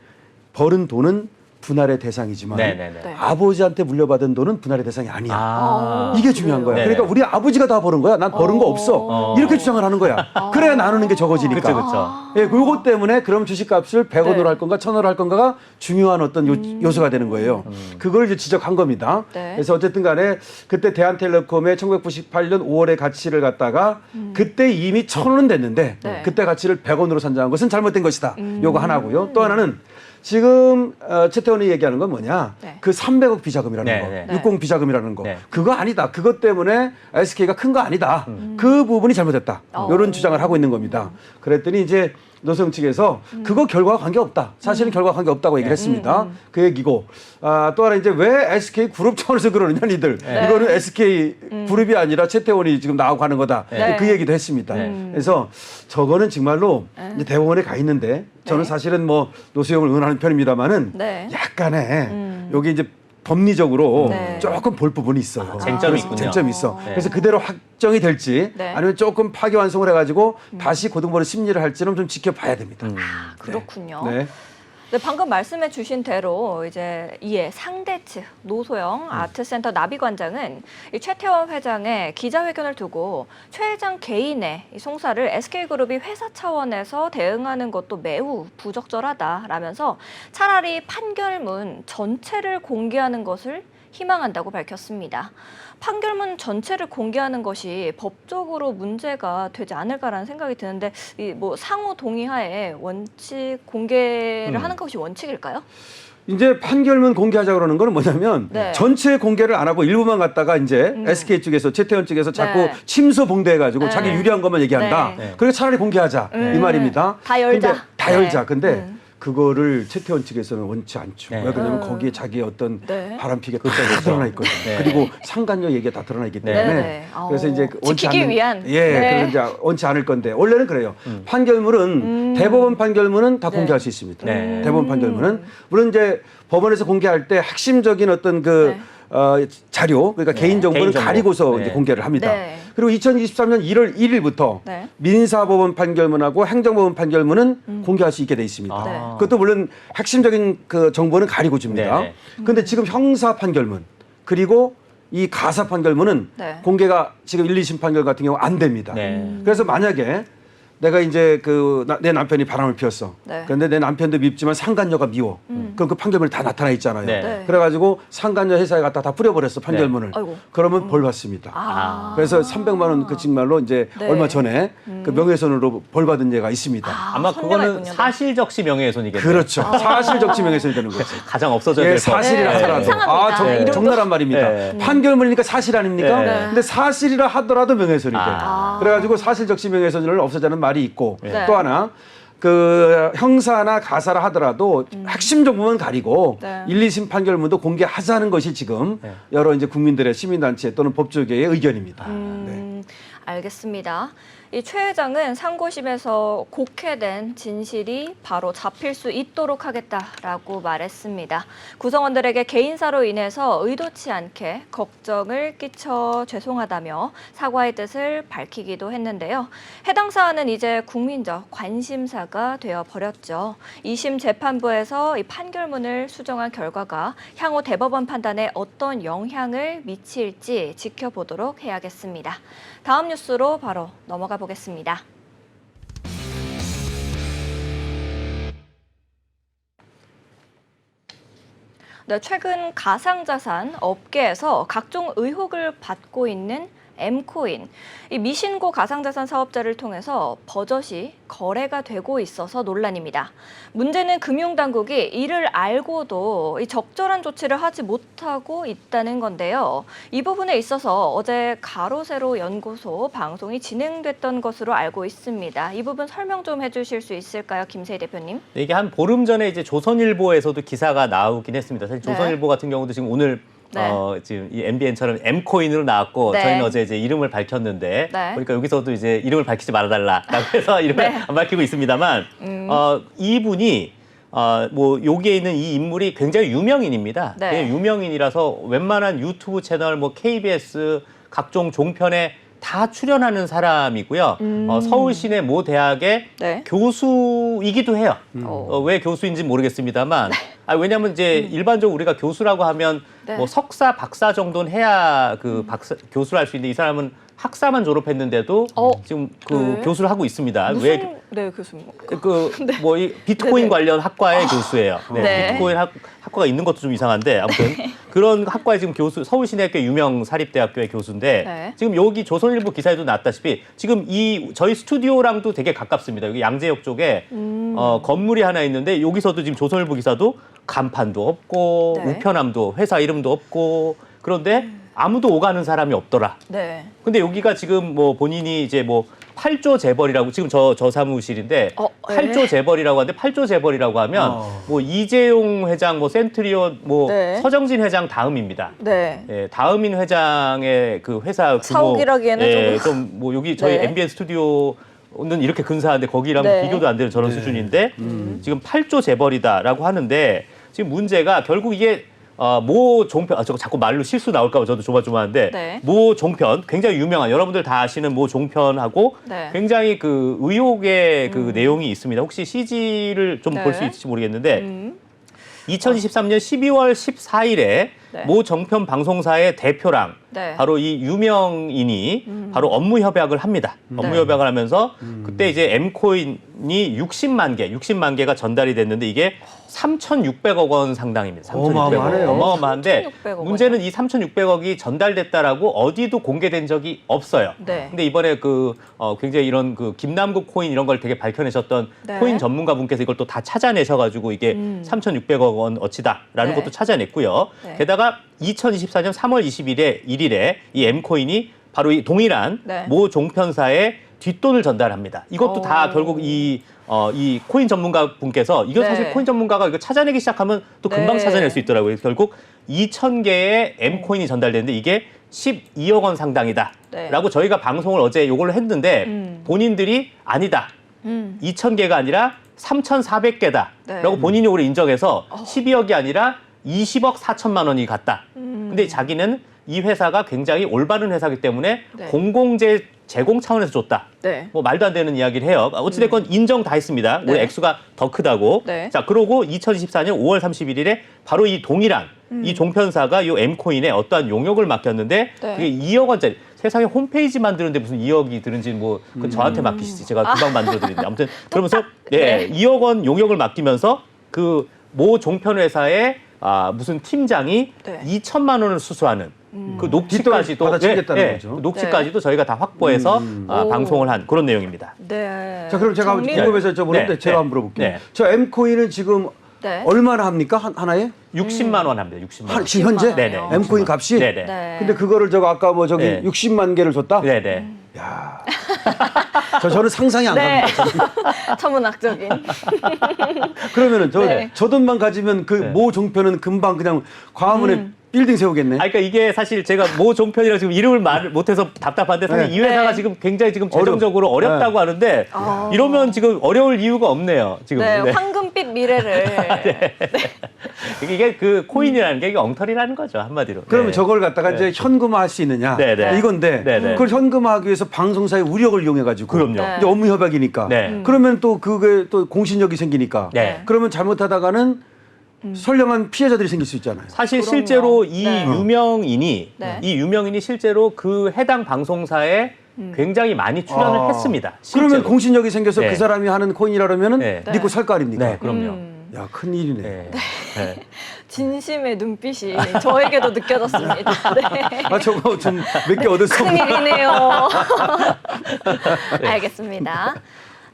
벌은 돈은 분할의 대상이지만 네네네. 네. 아버지한테 물려받은 돈은 분할의 대상이 아니야. 아. 이게 중요한 거야. 네네. 그러니까 우리 아버지가 다 버는 거야. 난 버는 거 없어. 이렇게 주장을 하는 거야. 그래야 나누는 게 적어지니까. 그쵸, 그쵸. 예, 그것 때문에 그럼 주식값을 100원으로 네. 할 건가 1,000원으로 할 건가가 중요한 어떤 요소가 되는 거예요. 그걸 이제 지적한 겁니다. 네. 그래서 어쨌든 간에 그때 대한텔레콤의 1998년 5월에 가치를 갖다가 그때 이미 1,000원은 됐는데 네. 그때 가치를 100원으로 산정한 것은 잘못된 것이다. 요거 하나고요. 또 하나는 지금 최태원이 얘기하는 건 뭐냐? 네. 그 300억 비자금이라는 네, 거, 네. 60 비자금이라는 거, 네. 그거 아니다. 그것 때문에 SK가 큰 거 아니다. 그 부분이 잘못됐다. 이런 주장을 하고 있는 겁니다. 그랬더니 이제 노성 측에서 그거 결과와 관계 없다. 사실은 결과와 관계 없다고 얘기를 했습니다. 그 얘기고 또 하나 이제 왜 SK 그룹 차원에서 그러느냐 니들. 이거는 SK 그룹이 아니라 최태원이 지금 나오고 하는 거다. 네. 그 얘기도 했습니다. 그래서 저거는 정말로 이제 대법원에 가 있는데 저는 네. 사실은 뭐 노수영을 응원하는 편입니다만은 네. 약간의 여기 이제 법리적으로 네. 조금 볼 부분이 있어요. 쟁점이 그래서 있군요. 쟁점이 있어. 네. 그래서 그대로 확정이 될지 네. 아니면 조금 파기환송을 해가지고 다시 고등법원 심리를 할지는 좀 지켜봐야 됩니다. 그렇군요. 네. 네, 방금 말씀해 주신 대로 이제 이에 상대 측 노소영 아트센터 나비관장은 이 최태원 회장의 기자회견을 두고 최 회장 개인의 이 송사를 SK그룹이 회사 차원에서 대응하는 것도 매우 부적절하다라면서 차라리 판결문 전체를 공개하는 것을 희망한다고 밝혔습니다. 판결문 전체를 공개하는 것이 법적으로 문제가 되지 않을까라는 생각이 드는데 이 뭐 상호 동의하에 원칙 공개를 하는 것이 원칙일까요? 이제 판결문 공개하자 그러는 거는 뭐냐면 네. 전체 공개를 안 하고 일부만 갖다가 이제 SK 쪽에서 최태원 쪽에서 자꾸 네. 침소봉대해가지고 네. 자기 유리한 것만 얘기한다. 네. 그래서 차라리 공개하자 이 말입니다. 다 열자. 근데 다 네. 열자. 근데 그거를 최태원 측에서는 원치 않죠. 네. 왜 그러냐면 거기에 자기의 어떤 네. 바람피게 다 드러나 있거든요. 네. 그리고 상간녀 얘기가 다 드러나 있기 네. 때문에 네. 그래서 이제 그 원치 지키기 않는, 위한. 예, 네. 그래서 이제 원치 않을 건데 원래는 그래요. 판결문은 대법원 판결문은 다 네. 공개할 수 있습니다. 네. 대법원 판결문은 물론 이제 법원에서 공개할 때 핵심적인 어떤 그 네. 자료 그러니까 개인정보는 개인정보. 가리고서 네. 이제 공개를 합니다. 네. 그리고 2023년 1월 1일부터 네. 민사법원 판결문하고 행정법원 판결문은 공개할 수 있게 돼 있습니다. 네. 그것도 물론 핵심적인 그 정보는 가리고 줍니다. 네, 근데 지금 형사 판결문 그리고 이 가사 판결문은 네. 공개가 지금 1, 2심 판결 같은 경우 안 됩니다. 네. 그래서 만약에 내가 이제 내 남편이 바람을 피웠어. 네. 그런데 내 남편도 밉지만 상간녀가 미워. 그럼 그 판결문이 다 나타나 있잖아요. 네. 네. 그래가지고 상간녀 회사에 갖다 다 뿌려버렸어 판결문을. 아이고. 그러면 벌 받습니다. 아. 그래서 300만 원 그 정말로 이제 네. 얼마 전에 그 명예훼손으로 벌 받은 예가 있습니다. 아마 선례가 그거는 있군요. 사실적시 명예훼손이겠네요. 그렇죠. 사실적시 명예훼손이 되는 거죠. 가장 없어져야 예, 될 것 같아요. 사실이라 네. 하더라도 이상합니다. 저 네. 적나라한 말입니다. 네. 판결문이니까 사실 아닙니까? 네. 근데 사실이라 하더라도 명예훼손이 돼요. 아. 그래가지고 사실적시 명예훼손을 없애자는 말이 있고 네. 또 하나 그 형사나 가사라 하더라도 핵심 정보만 가리고 네. 1, 2심 판결문도 공개하자는 것이 지금 여러 이제 국민들의 시민단체 또는 법조계의 의견입니다. 네. 알겠습니다. 이 최 회장은 상고심에서 곡해된 진실이 바로 잡힐 수 있도록 하겠다라고 말했습니다. 구성원들에게 개인사로 인해서 의도치 않게 걱정을 끼쳐 죄송하다며 사과의 뜻을 밝히기도 했는데요. 해당 사안은 이제 국민적 관심사가 되어버렸죠. 2심 재판부에서 이 판결문을 수정한 결과가 향후 대법원 판단에 어떤 영향을 미칠지 지켜보도록 해야겠습니다. 다음 뉴스로 바로 넘어가 보겠습니다. 네, 최근 가상자산 업계에서 각종 의혹을 받고 있는 M코인. 이 미신고 가상자산 사업자를 통해서 버젓이 거래가 되고 있어서 논란입니다. 문제는 금융당국이 이를 알고도 이 적절한 조치를 하지 못하고 있다는 건데요. 이 부분에 있어서 어제 가로세로 연구소 방송이 진행됐던 것으로 알고 있습니다. 이 부분 설명 좀 해주실 수 있을까요, 김세희 대표님? 네, 이게 한 보름 전에 이제 조선일보에서도 기사가 나오긴 했습니다. 사실 네. 조선일보 같은 경우도 지금 오늘 네. 지금 이 MBN처럼 M코인으로 나왔고 네. 저희는 어제 이제 이름을 밝혔는데 네. 그러니까 여기서도 이제 이름을 밝히지 말아달라라고 해서 이름을 네. 안 밝히고 있습니다만 이분이 뭐 여기에 있는 이 인물이 굉장히 유명인입니다. 네. 예, 유명인이라서 웬만한 유튜브 채널, 뭐 KBS 각종 종편에 다 출연하는 사람이고요. 서울 시내 모 대학의 네. 교수이기도 해요. 오. 왜 교수인지 모르겠습니다만, 왜냐하면 이제 일반적으로 우리가 교수라고 하면 네. 뭐 석사, 박사 정도는 해야 그 교수를 할 수 있는데 이 사람은 학사만 졸업했는데도 지금 그 네. 교수를 하고 있습니다. 무슨 왜 네, 교수님. 뭐 이 비트코인 네네. 관련 학과의 교수예요. 네, 네. 비트코인 학과가 있는 것도 좀 이상한데 아무튼 그런 학과의 지금 교수, 서울시내학교 유명 사립대학교의 교수인데 네. 지금 여기 조선일보 기사에도 났다시피 지금 이 저희 스튜디오랑도 되게 가깝습니다. 여기 양재역 쪽에 건물이 하나 있는데 여기서도 지금 조선일보 기사도 간판도 없고 네. 우편함도 회사 이름도 없고 그런데 아무도 오가는 사람이 없더라. 네. 근데 여기가 지금 뭐 본인이 이제 뭐 8조 재벌이라고 지금 저 사무실인데 네. 8조 재벌이라고 하는데 8조 재벌이라고 하면 뭐 이재용 회장, 뭐 센트리온, 뭐 네. 서정진 회장 다음입니다. 네. 예, 다음인 회장의 그 회사 규모 사옥이라기에는 좀 뭐 여기 저희 네. MBN 스튜디오는 이렇게 근사한데 거기랑 네. 비교도 안 되는 저런 수준인데 지금 8조 재벌이다라고 하는데 지금 문제가 결국 이게 모 종편, 저거 자꾸 말로 실수 나올까 봐 저도 조마조마한데 네. 모 종편, 굉장히 유명한 여러분들 다 아시는 모 종편하고 네. 굉장히 그 의혹의 그 내용이 있습니다. 혹시 CG를 좀 네. 볼 수 있을지 모르겠는데 2023년 12월 14일에 네. 모 정편 방송사의 대표랑 네. 바로 이 유명인이 바로 업무 협약을 합니다. 업무 네. 협약을 하면서 그때 이제 M코인이 60만 개가 전달이 됐는데 이게 3,600억 원 상당입니다. 3,600억 원. 어마어마하네요. 어마어마한데 3,600억 문제는 이 3,600억이 전달됐다라고 어디도 공개된 적이 없어요. 네. 근데 이번에 굉장히 이런 그 김남국 코인 이런 걸 되게 밝혀내셨던 네. 코인 전문가분께서 이걸 또 다 찾아내셔가지고 이게 3,600억 원 어치다라는 네. 것도 찾아냈고요. 네. 게다가 2024년 3월 21일에 이 M코인이 바로 이 동일한 네. 모 종편사에 뒷돈을 전달합니다. 이것도 다 결국 이 코인 전문가 분께서 이거 네. 사실 코인 전문가가 이거 찾아내기 시작하면 또 금방 네. 찾아낼 수 있더라고요. 그래서 결국 2,000개의 M코인이 전달됐는데 이게 12억 원 상당이다. 네. 라고 저희가 방송을 어제 이걸로 했는데 본인들이 아니다. 2,000개가 아니라 3,400개다. 네. 라고 본인이 오늘 인정해서 12억이 아니라 20억 4천만 원이 갔다. 근데 자기는 이 회사가 굉장히 올바른 회사이기 때문에 네. 공공재 제공 차원에서 줬다. 네. 뭐 말도 안 되는 이야기를 해요. 어찌됐건 인정 다 했습니다. 우리 네. 액수가 더 크다고. 네. 자, 그러고 2024년 5월 31일에 바로 이 동일한 이 종편사가 이 M코인에 어떠한 용역을 맡겼는데 네. 그게 2억 원짜리. 세상에 홈페이지 만드는데 무슨 2억이 들은지 뭐 그건 저한테 맡기시지. 제가 금방 만들어드리는데. 아무튼 그러면서 네. 2억 원 용역을 맡기면서 그 모 종편 회사의 무슨 팀장이 네. 2천만 원을 수수하는 그 녹취까지도 받아치겠다는 거죠. 그 녹취까지도 저희가 다 확보해서 오. 방송을 한 그런 내용입니다. 네. 자, 그럼 제가 정리- 궁금해서 여쭤보는데 네. 제가 한번 물어볼게요. 네. 저 M코인은 지금 네. 얼마나 합니까? 하나에? 60만 원 합니다. 60만 원. 지금 현제? 네네. M코인 값이? 네네. 네. 근데 그거를 제가 아까 뭐 저기 네. 60만 개를 줬다? 네네. 야. 저는 상상이 안 네. 갑니다. 천문학적인. 그러면은 네. 저 돈만 가지면 그 모 종편은 금방 그냥 광화문에 빌딩 세우겠네. 그러니까 이게 사실 제가 모 종편이라 지금 이름을 말을 못해서 답답한데 사실 네. 이 회사가 네. 지금 굉장히 지금 재정적으로 어렵다고 하는데 아. 이러면 지금 어려울 이유가 없네요. 지금. 네, 네. 황금빛 미래를. 이게 그 코인이라는 게 이게 엉터리라는 거죠 한마디로. 그러면 네. 저걸 갖다가 이제 현금화할 수 있느냐? 네. 이건데 네. 그걸 현금화하기 위해서 방송사의 우력을 이용해 가지고 그럼요. 네. 이제 업무 협약이니까. 네. 그러면 또 그게 또 공신력이 생기니까. 네. 그러면 잘못하다가는 선량한 피해자들이 생길 수 있잖아요. 사실 그럼요. 실제로 이 네. 유명인이 네. 이 유명인이 실제로 그 해당 방송사에 굉장히 많이 출연을 아. 했습니다. 실제로. 그러면 공신력이 생겨서 네. 그 사람이 하는 코인이라 그러면은 네. 믿고 살 거 아닙니까? 네, 그럼요. 야, 큰일이네. 네. 네. 진심의 눈빛이 저에게도 느껴졌습니다. 네. 아, 저거 좀 몇 개 얻을 수 없나? 큰일이네요. 알겠습니다.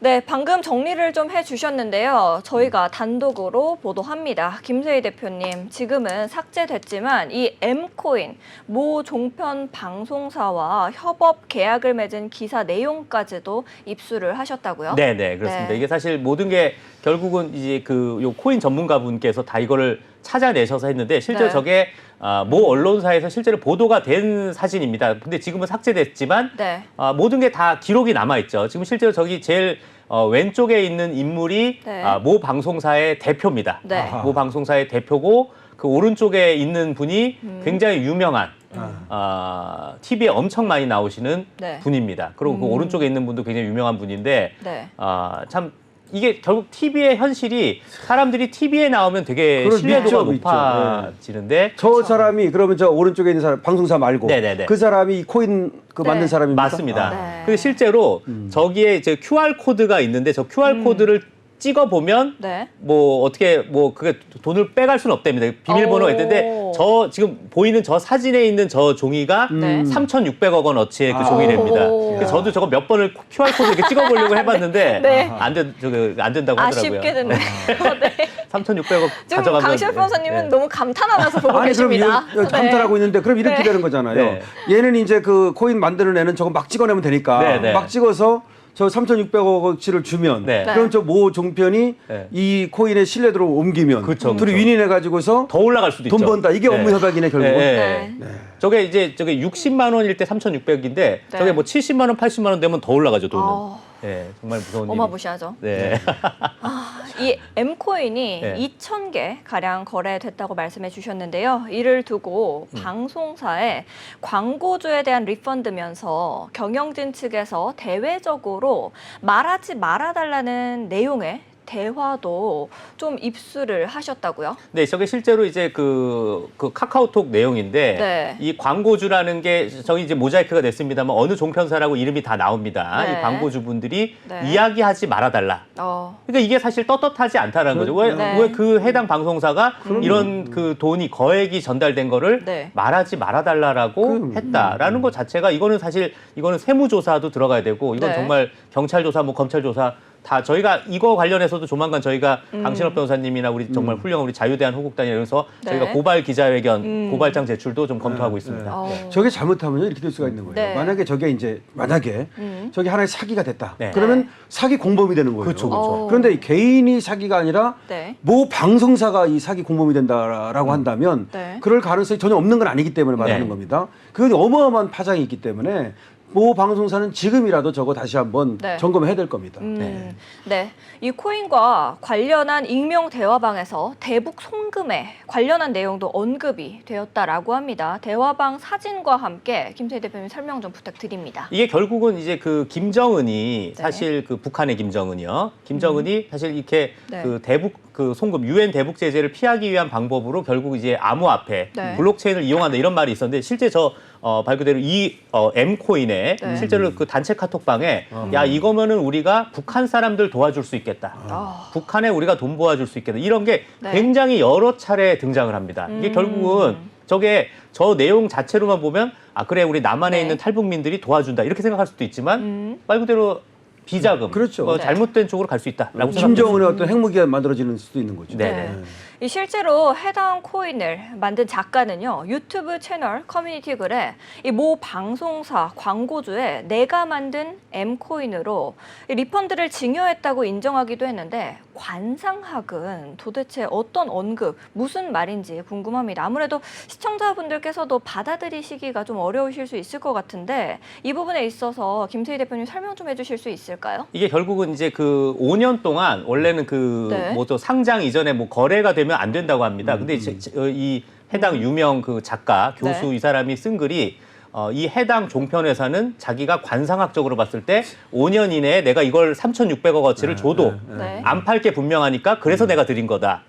네, 방금 정리를 좀 해주셨는데요. 저희가 단독으로 보도합니다. 김세희 대표님, 지금은 삭제됐지만 이 M코인 모 종편 방송사와 협업 계약을 맺은 기사 내용까지도 입수를 하셨다고요? 네, 네, 그렇습니다. 네. 이게 사실 모든 게 결국은 이제 요 코인 전문가분께서 다 이거를 찾아내셔서 했는데 실제로 네. 저게 모 언론사에서 실제로 보도가 된 사진입니다. 근데 지금은 삭제됐지만 네. 모든 게 다 기록이 남아 있죠. 지금 실제로 저기 제일 왼쪽에 있는 인물이 네. 모 방송사의 대표입니다. 네. 아하. 모 방송사의 대표고 그 오른쪽에 있는 분이 굉장히 유명한 TV에 엄청 많이 나오시는 네. 분입니다. 그리고 그 오른쪽에 있는 분도 굉장히 유명한 분인데 네. 참 이게 결국 TV의 현실이 사람들이 TV에 나오면 되게 그럴 신뢰도가 있죠, 있죠. 높아지는데 저 사람이 그러면 저 오른쪽에 있는 사람 방송사 말고 네네네. 그 사람이 이 코인 그 네. 만든 사람입니까? 맞습니다. 네. 근데 실제로 저기에 이제 QR 코드가 있는데 저 QR 코드를 찍어 보면 네. 뭐 어떻게 뭐 그게 돈을 빼갈 수는 없답니다. 비밀번호가 있는데 저 지금 보이는 저 사진에 있는 저 종이가 네. 3,600억 원어치의 그 아. 종이랍니다. 오. 그래서 저도 저거 몇 번을 QR 코드 이렇게 찍어 보려고 해봤는데 네. 안 된다고 하더라고요. 아쉽게 됐네요. 네. 3,600억 지금 가져가면 강실 변호사님은 네. 너무 감탄하면서 보고 아니 그럼 계십니다. 감탄하고 있는데 그럼 이렇게 네. 되는 거잖아요. 네. 얘는 이제 그 코인 만드는 애는 저거 막 찍어내면 되니까 네, 네. 막 찍어서 저 3,600억어치를 주면 네. 그럼 저 모 종편이 네. 이 코인의 신뢰도를 옮기면 그쵸, 둘이 그쵸. 윈윈해 가지고서 더 올라갈 수도 돈 있죠. 번다. 이게 업무 협약이네 결국은. 네. 네. 저게 이제 저게 60만 원일 때 3,600인데 저게 뭐 70만 원, 80만 원 되면 더 올라가죠, 돈은. 아. 네, 정말 무서운 일이. 어마무시하죠. 네. 이 M코인이 네. 2,000개 가량 거래됐다고 말씀해 주셨는데요. 이를 두고 방송사에 광고주에 대한 리펀드면서 경영진 측에서 대외적으로 말하지 말아달라는 내용의 대화도 좀 입수를 하셨다고요? 네, 저게 실제로 이제 그 카카오톡 내용인데 네. 이 광고주라는 게 저기 이제 모자이크가 됐습니다만 어느 종편사라고 이름이 다 나옵니다. 네. 이 광고주분들이 네. 이야기하지 말아달라. 그러니까 이게 사실 떳떳하지 않다라는 거죠. 네. 왜 그 해당 방송사가 이런 그 돈이 거액이 전달된 거를 네. 말하지 말아달라라고 했다라는 것 자체가 이거는 사실 이거는 세무조사도 들어가야 되고 이건 네. 정말 경찰조사, 뭐 검찰조사 다 저희가 이거 관련해서도 조만간 저희가 강신업 변호사님이나 우리 정말 훌륭한 우리 자유대한 호국단이라서 네. 저희가 고발 기자회견, 고발장 제출도 좀 검토하고 있습니다. 네. 저게 잘못하면 이렇게 될 수가 있는 거예요. 네. 만약에 저게 이제 저게 하나의 사기가 됐다. 네. 그러면 사기 공범이 되는 거예요. 그렇죠, 그렇죠. 그런데 이 개인이 사기가 아니라 네. 모 방송사가 이 사기 공범이 된다라고 한다면 네. 그럴 가능성이 전혀 없는 건 아니기 때문에 말하는 네. 겁니다. 그건 어마어마한 파장이 있기 때문에 모 방송사는 지금이라도 저거 다시 한번 네. 점검해야 될 겁니다. 네. 이 코인과 관련한 익명 대화방에서 대북 송금에 관련한 내용도 언급이 되었다라고 합니다. 대화방 사진과 함께 김세희 대표님 설명 좀 부탁드립니다. 이게 결국은 이제 그 김정은이 네. 사실 그 북한의 김정은이요. 김정은이 사실 이렇게 네. 그 대북 그 송금 유엔 대북 제재를 피하기 위한 방법으로 결국 이제 암호화폐, 네. 블록체인을 이용한다 이런 말이 있었는데 실제 말 그대로 이 M코인에 네. 실제로 그 단체 카톡방에 야 이거면은 우리가 북한 사람들 도와줄 수 있겠다. 북한에 우리가 돈 모아줄 수 있겠다. 이런 게 네. 굉장히 여러 차례 등장을 합니다. 이게 결국은 저게 저 내용 자체로만 보면 아 그래 우리 남한에 네. 있는 탈북민들이 도와준다 이렇게 생각할 수도 있지만 말 그대로 비자금, 그렇죠. 뭐 네. 잘못된 쪽으로 갈 수 있다라고 김정은의 어떤 핵무기가 만들어지는 수도 있는 거죠. 네. 이 실제로 해당 코인을 만든 작가는요, 유튜브 채널 커뮤니티 글에 이 모 방송사 광고주에 내가 만든 M코인으로 이 리펀드를 증여했다고 인정하기도 했는데 관상학은 도대체 어떤 언급, 무슨 말인지 궁금합니다. 아무래도 시청자분들께서도 받아들이시기가 좀 어려우실 수 있을 것 같은데 이 부분에 있어서 김세희 대표님 설명 좀 해주실 수 있을까요? 이게 결국은 이제 그 5년 동안 원래는 그 네. 뭐 또 상장 이전에 뭐 거래가 되면 안 된다고 합니다. 근데 이 해당 유명 그 작가 교수 네. 이 사람이 쓴 글이 이 해당 종편 회사는 자기가 관상학적으로 봤을 때 5년 이내에 내가 이걸 3,600억어치를 줘도 네. 안 팔 게 분명하니까 그래서 내가 드린 거다.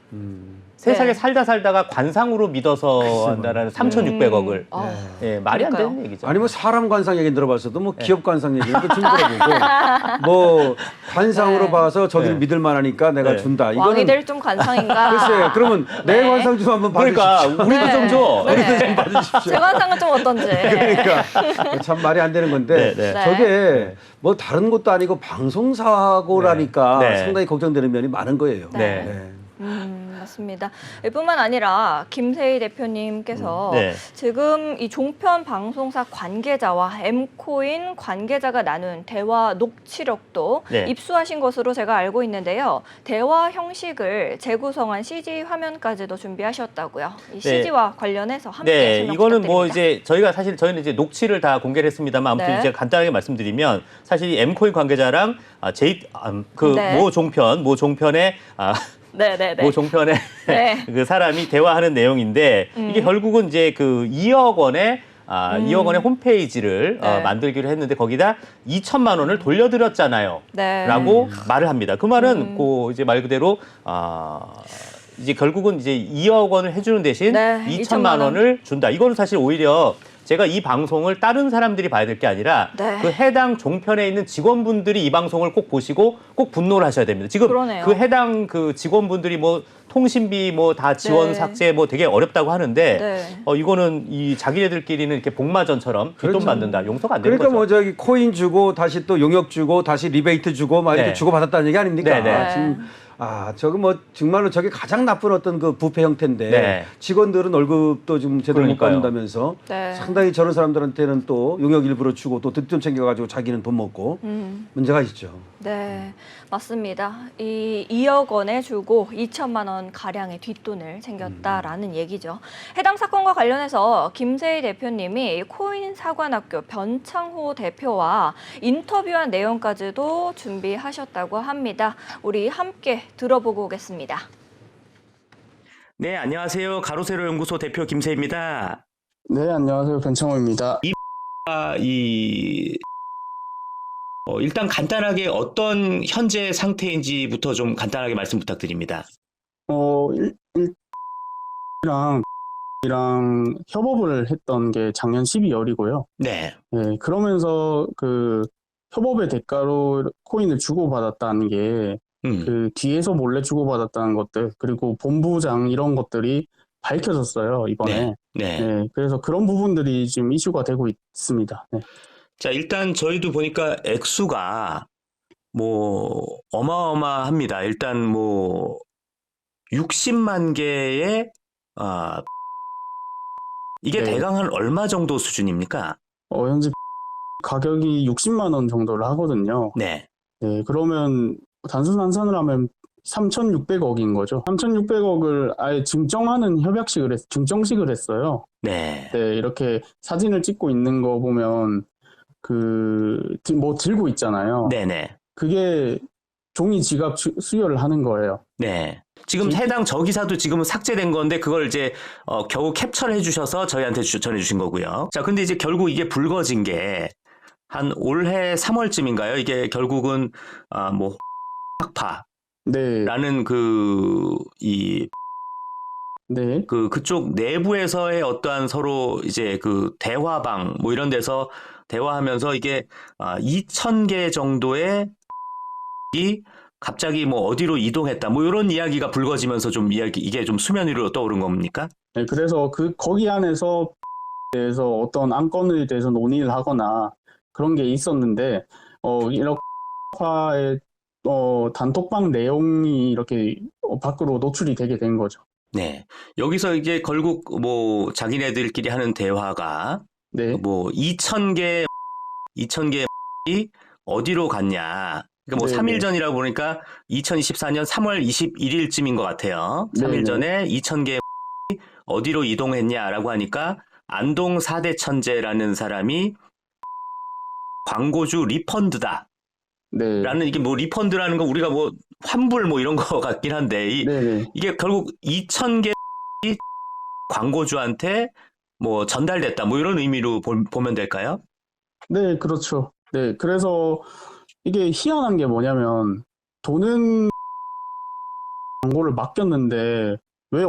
세상에 네. 살다가 관상으로 믿어서 한다라는 3,600억을. 아, 예, 말이 안 그러니까요. 되는 얘기죠. 아니 뭐 사람 관상 얘기 들어봤어도 뭐 기업 관상 얘기는 또 좀 들어보고 뭐 관상으로 네. 봐서 저들이 네. 믿을 만하니까 내가 네. 준다. 왕이 이거는 될 좀 관상인가? 글쎄요. 그러면 내 네. 관상 좀 한번 그러니까 봐주십시오. 우리도 좀 줘. 네. 좀 봐주십시오. 제 관상은 좀 어떤지. 그러니까 참 말이 안 되는 건데 네, 네. 저게 뭐 다른 것도 아니고 방송사고라니까 네. 네. 상당히 걱정되는 면이 많은 거예요. 네. 맞습니다. 뿐만 아니라 김세희 대표님께서 네. 지금 이 종편 방송사 관계자와 M코인 관계자가 나눈 대화 녹취록도 네. 입수하신 것으로 제가 알고 있는데요. 대화 형식을 재구성한 CG 화면까지도 준비하셨다고요. 이 CG와 관련해서 함께 네, 설명 이거는 뭐 부탁드립니다. 이제 저희는 이제 녹취를 다 공개를 했습니다만 아무튼 네. 이제 간단하게 말씀드리면 사실 이 M코인 관계자랑 네. 모 종편의 네네네. 모 종편의 네. 그 사람이 대화하는 내용인데 이게 결국은 이제 그 2억 원의 2억 원의 홈페이지를 네. 만들기로 했는데 거기다 2천만 원을 돌려드렸잖아요. 네. 라고 말을 합니다. 그 말은 그 이제 말 그대로 이제 결국은 이제 2억 원을 해주는 대신 네, 2천만 원을 준다. 이거는 사실 오히려 제가 이 방송을 다른 사람들이 봐야 될 게 아니라 네. 그 해당 종편에 있는 직원분들이 이 방송을 꼭 보시고 꼭 분노를 하셔야 됩니다. 지금 그러네요. 그 해당 그 직원분들이 뭐 통신비 뭐 다 지원 네. 삭제 뭐 되게 어렵다고 하는데 네. 이거는 이 자기네들끼리는 이렇게 복마전처럼 뒷돈 그렇죠. 받는다. 용서가 안 되는 그러니까 거죠. 뭐 저기 코인 주고 다시 또 용역 주고 다시 리베이트 주고 막 이렇게 네. 주고 받았다는 얘기 아닙니까? 네, 네. 지금 저거 뭐 정말로 저게 가장 나쁜 어떤 그 부패 형태인데 네. 직원들은 월급도 좀 제대로 못 그러니까요. 받는다면서 네. 상당히 저런 사람들한테는 또 용역 일부러 주고 또 뒷돈 챙겨가지고 자기는 돈 먹고 문제가 있죠. 네, 맞습니다. 이 2억 원에 주고 2천만 원 가량의 뒷돈을 챙겼다라는 얘기죠. 해당 사건과 관련해서 김세희 대표님이 코인 사관학교 변창호 대표와 인터뷰한 내용까지도 준비하셨다고 합니다. 우리 함께 들어보고 오겠습니다. 네, 안녕하세요. 가로세로 연구소 대표 김세입니다. 네, 안녕하세요. 변창호입니다. 일단 간단하게 어떤 현재 상태인지부터 좀 간단하게 말씀 부탁드립니다. 이랑 협업을 했던 게 작년 12월이고요. 네, 네, 그러면서 그 협업의 대가로 코인을 주고받았다는 게 그 뒤에서 몰래 주고받았다는 것들, 그리고 본부장 이런 것들이 밝혀졌어요, 이번에. 네. 네, 그래서 그런 부분들이 지금 이슈가 되고 있습니다. 네. 자, 일단 저희도 보니까 액수가 뭐 어마어마합니다. 일단 뭐 60만 개의 이게 네. 대강 한 얼마 정도 수준입니까? 현재 가격이 60만 원 정도를 하거든요. 네, 네, 그러면 단순 환산을 하면 3,600억인 거죠. 3,600억을 아예 증정식을 했어요. 네, 네, 이렇게 사진을 찍고 있는 거 보면 뭐 들고 있잖아요. 네. 그게 종이 지갑 수여를 하는 거예요. 네. 지금 해당 저기사도 지금은 삭제된 건데 그걸 이제 겨우 캡처를 해주셔서 저희한테 전해주신 거고요. 자, 근데 이제 결국 이게 불거진 게 한 올해 3월쯤인가요? 이게 결국은 뭐 학파라는 네, 네, 그쪽 내부에서의 어떠한 서로 이제 그 대화방 뭐 이런 데서 대화하면서 이게 2,000개 정도의 이 갑자기 뭐 어디로 이동했다 뭐 이런 이야기가 불거지면서 좀 이게 좀 수면 위로 떠오른 겁니까? 네, 그래서 거기 안에서 대해서 어떤 안건에 대해서 논의를 하거나 그런 게 있었는데 이렇게 화의 단톡방 내용이 이렇게 밖으로 노출이 되게 된 거죠. 네. 여기서 이제 결국 뭐 자기네들끼리 하는 대화가 네, 뭐 2,000개 어디로 갔냐. 그러니까 뭐 네, 3일 네. 전이라고 보니까 2024년 3월 21일쯤인 것 같아요. 3일 네, 전에 2,000개 어디로 이동했냐라고 하니까 안동 4대 천재라는 사람이 광고주 리펀드다. 네, 라는 이게 뭐 리펀드라는 건 우리가 뭐 환불 뭐 이런 거 같긴 한데 네. 이게 결국 2,000개 광고주한테 뭐 전달됐다 뭐 이런 의미로 보면 될까요? 네, 그렇죠. 네, 그래서 이게 희한한 게 뭐냐면 돈은 광고를 맡겼는데 왜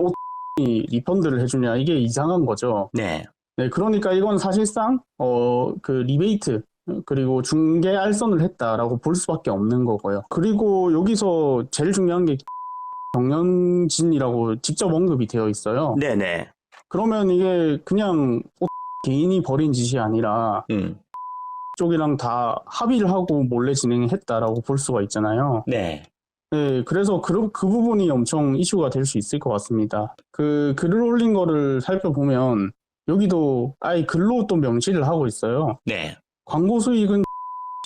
이 리펀드를 해주냐 이게 이상한 거죠. 네. 네, 그러니까 이건 사실상 그 리베이트 그리고 중개 알선을 했다라고 볼 수밖에 없는 거고요. 그리고 여기서 제일 중요한 게 경영진이라고 직접 언급이 되어 있어요. 네네. 그러면 이게 그냥 개인이 벌인 짓이 아니라 쪽이랑 다 합의를 하고 몰래 진행했다라고 볼 수가 있잖아요. 네. 네, 그래서 그 부분이 엄청 이슈가 될 수 있을 것 같습니다. 그 글을 올린 거를 살펴보면 여기도 아예 글로 또 명시를 하고 있어요. 네. 광고 수익은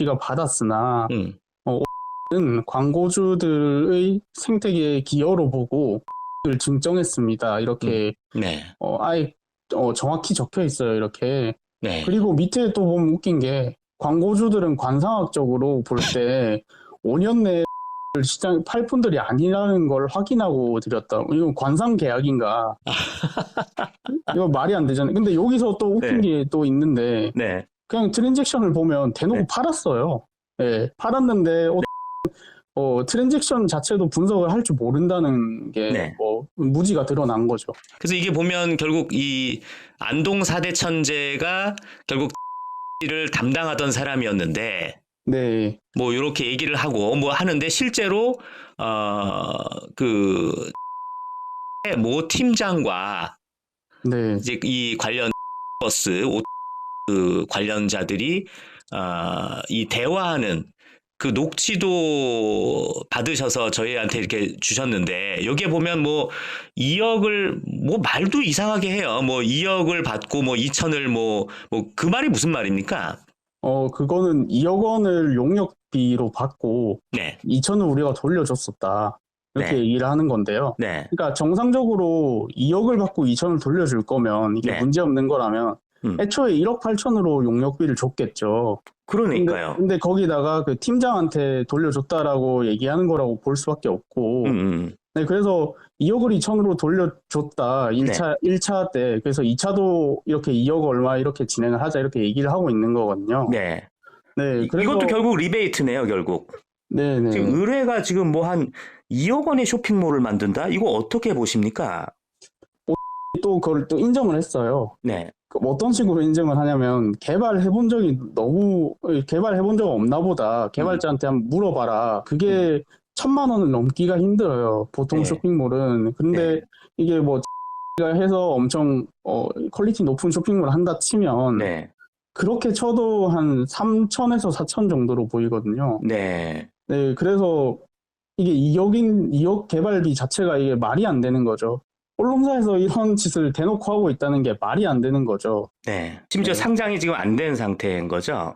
가 받았으나 는 광고주들의 생태계의 기여로 보고 를 증정했습니다. 이렇게 네. 아예 정확히 적혀 있어요. 이렇게. 네. 그리고 밑에 또 보면 웃긴 게 광고주들은 관상학적으로 볼 때 5년 내에 시장 팔 분들이 아니라는 걸 확인하고 드렸다. 이건 관상 계약인가? 이거 말이 안 되잖아요. 근데 여기서 또 웃긴 게 또 있는데 네. 그냥 트랜잭션을 보면 대놓고 네. 팔았어요. 예, 팔았는데 트랜잭션 자체도 분석을 할 줄 모른다는 게 네. 무지가 드러난 거죠. 그래서 이게 보면 결국 이 안동 4대 천재가 결국 를 담당하던 사람이었는데 네, 뭐 이렇게 얘기를 하고 뭐 하는데 실제로 그 모 팀장과 네, 이제 이 관련 버스 그 관련자들이 이 대화하는 그 녹취도 받으셔서 저희한테 이렇게 주셨는데 여기에 보면 뭐 2억을 뭐 말도 이상하게 해요. 뭐 2억을 받고 뭐 2천을 뭐 그 말이 무슨 말입니까? 그거는 2억 원을 용역비로 받고 네. 2천을 우리가 돌려줬었다. 이렇게 네. 얘기를 하는 건데요. 네. 그러니까 정상적으로 2억을 받고 2천을 돌려줄 거면 이게 네. 문제 없는 거라면 애초에 1억 8천으로 용역비를 줬겠죠. 그러니까요. 근데 거기다가 그 팀장한테 돌려줬다라고 얘기하는 거라고 볼 수밖에 없고. 네, 그래서 2억을 2천으로 돌려줬다. 1차 때. 그래서 2차도 이렇게 2억 얼마 이렇게 진행을 하자 이렇게 얘기를 하고 있는 거거든요. 네. 네, 그래서 이것도 결국 리베이트네요, 결국. 네네. 지금 의뢰가 지금 뭐 한 2억 원의 쇼핑몰을 만든다? 이거 어떻게 보십니까? 또 그걸 또 인정을 했어요. 네. 어떤 식으로 인정을 하냐면 개발해본 적 없나 보다. 개발자한테 한번 물어봐라. 그게 1,000만 원을 넘기가 힘들어요. 보통 네. 쇼핑몰은. 근데 네. 이게 뭐 가 해서 엄청 퀄리티 높은 쇼핑몰을 한다 치면 네. 그렇게 쳐도 한 3천에서 4천 정도로 보이거든요. 네. 네, 그래서 이게 2억 개발비 자체가 이게 말이 안 되는 거죠. 언론사에서 이런 짓을 대놓고 하고 있다는 게 말이 안 되는 거죠. 네. 심지어 상장이 지금 안 된 상태인 거죠?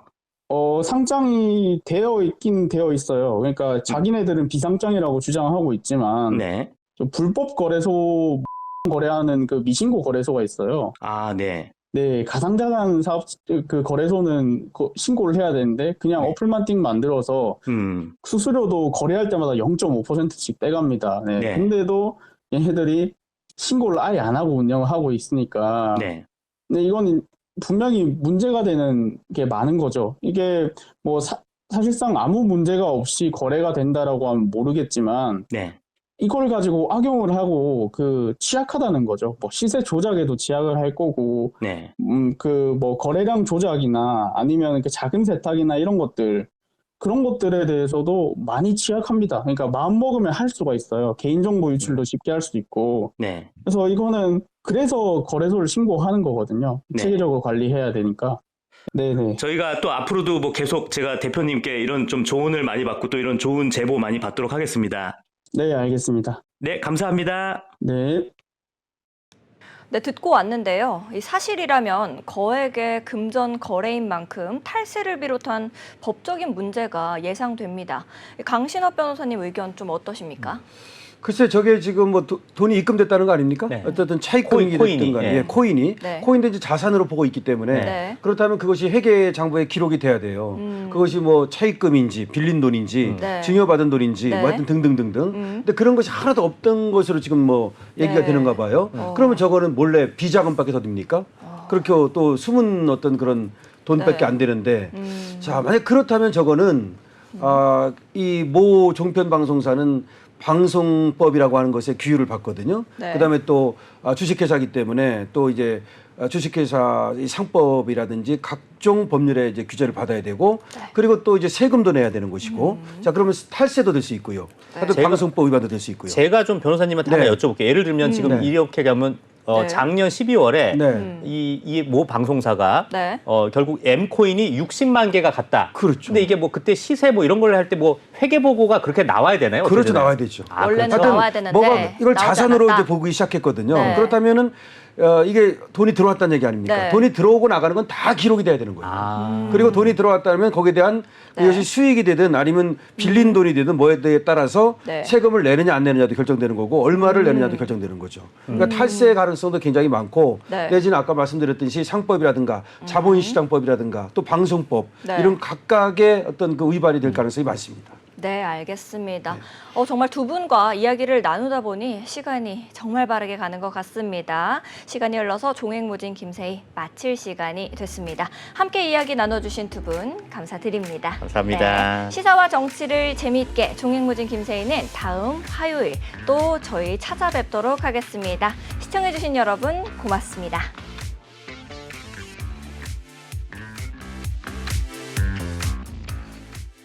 상장이 되어 있긴 되어 있어요. 그러니까 자기네들은 비상장이라고 주장하고 있지만 네. 좀 불법 거래소 거래하는 그 미신고 거래소가 있어요. 아, 네. 네, 가상자산 사업 그 거래소는 신고를 해야 되는데 그냥 네. 어플만 띵 만들어서 수수료도 거래할 때마다 0.5%씩 떼갑니다. 네. 네. 근데도 얘네들이 신고를 아예 안 하고 운영을 하고 있으니까 네. 근데 이건 분명히 문제가 되는 게 많은 거죠. 이게 뭐 사실상 아무 문제가 없이 거래가 된다라고 하면 모르겠지만 네. 이걸 가지고 악용을 하고 취약하다는 거죠. 뭐 시세 조작에도 취약을 할 거고, 네. 그 뭐 거래량 조작이나 아니면 그 작은 세탁이나 이런 것들 그런 것들에 대해서도 많이 취약합니다. 그러니까 마음 먹으면 할 수가 있어요. 개인정보 유출도 쉽게 할 수도 있고. 네. 그래서 이거는 그래서 거래소를 신고하는 거거든요. 네. 체계적으로 관리해야 되니까. 네네. 저희가 또 앞으로도 뭐 계속 제가 대표님께 이런 좀 조언을 많이 받고 또 이런 좋은 제보 많이 받도록 하겠습니다. 네, 알겠습니다. 네, 감사합니다. 네. 네, 듣고 왔는데요. 이 사실이라면 거액의 금전 거래인 만큼 탈세를 비롯한 법적인 문제가 예상됩니다. 강신업 변호사님 의견 좀 어떠십니까? 글쎄 저게 지금 뭐 돈이 입금됐다는 거 아닙니까? 네. 어쨌든 차입금이 됐든 간에 예. 코인이 네. 코인도 이제 자산으로 보고 있기 때문에 네. 그렇다면 그것이 회계 장부에 기록이 돼야 돼요. 그것이 뭐 차입금인지 빌린 돈인지 네. 증여받은 돈인지 네. 뭐 하여튼 등등등등. 근데 그런 것이 하나도 없던 것으로 지금 뭐 얘기가 네. 되는가 봐요. 그러면 저거는 몰래 비자금밖에 더 됩니까? 그렇게 또 숨은 어떤 그런 돈밖에 네. 안 되는데 자 만약 그렇다면 저거는 이 모 종편 방송사는 방송법이라고 하는 것에 규율을 받거든요. 네. 그다음에 또 주식회사이기 때문에 또 이제 주식회사 이 상법이라든지 각종 법률에 이제 규제를 받아야 되고 네. 그리고 또 이제 세금도 내야 되는 것이고 자 그러면 탈세도 될 수 있고요. 네. 또 방송법 위반도 될 수 있고요. 제가 좀 변호사님한테 하나 네. 여쭤볼게요. 예를 들면 지금 네. 이렇게 가면 네. 작년 12월에 네. 이 모 방송사가 네. 결국 M코인이 60만 개가 갔다. 그렇죠. 근데 이게 뭐 그때 시세 뭐 이런 걸 할 때 뭐 회계 보고가 그렇게 나와야 되나요? 어떻게 그렇죠. 되나요? 나와야 되죠. 원래는 그렇죠. 나와야 되는데 뭐가 이걸 나오지 자산으로 않았다. 이제 보기 시작했거든요. 네. 그렇다면은 이게 돈이 들어왔다는 얘기 아닙니까? 네. 돈이 들어오고 나가는 건 다 기록이 돼야 되는 거예요. 아. 그리고 돈이 들어왔다면 거기에 대한 네. 이것이 수익이 되든 아니면 빌린 돈이 되든 뭐에 따라서 네. 세금을 내느냐 안 내느냐도 결정되는 거고 얼마를 내느냐도 결정되는 거죠. 그러니까 탈세 가능성도 굉장히 많고 네. 내지는 아까 말씀드렸듯이 상법이라든가 자본시장법이라든가 또 방송법 네. 이런 각각의 어떤 그 위반이 될 가능성이 많습니다. 네, 알겠습니다. 정말 두 분과 이야기를 나누다 보니 시간이 정말 빠르게 가는 것 같습니다. 시간이 흘러서 종횡무진 김세희 마칠 시간이 됐습니다. 함께 이야기 나눠주신 두 분 감사드립니다. 감사합니다. 네, 시사와 정치를 재미있게 종횡무진 김세희는 다음 화요일 또 저희 찾아뵙도록 하겠습니다. 시청해주신 여러분 고맙습니다.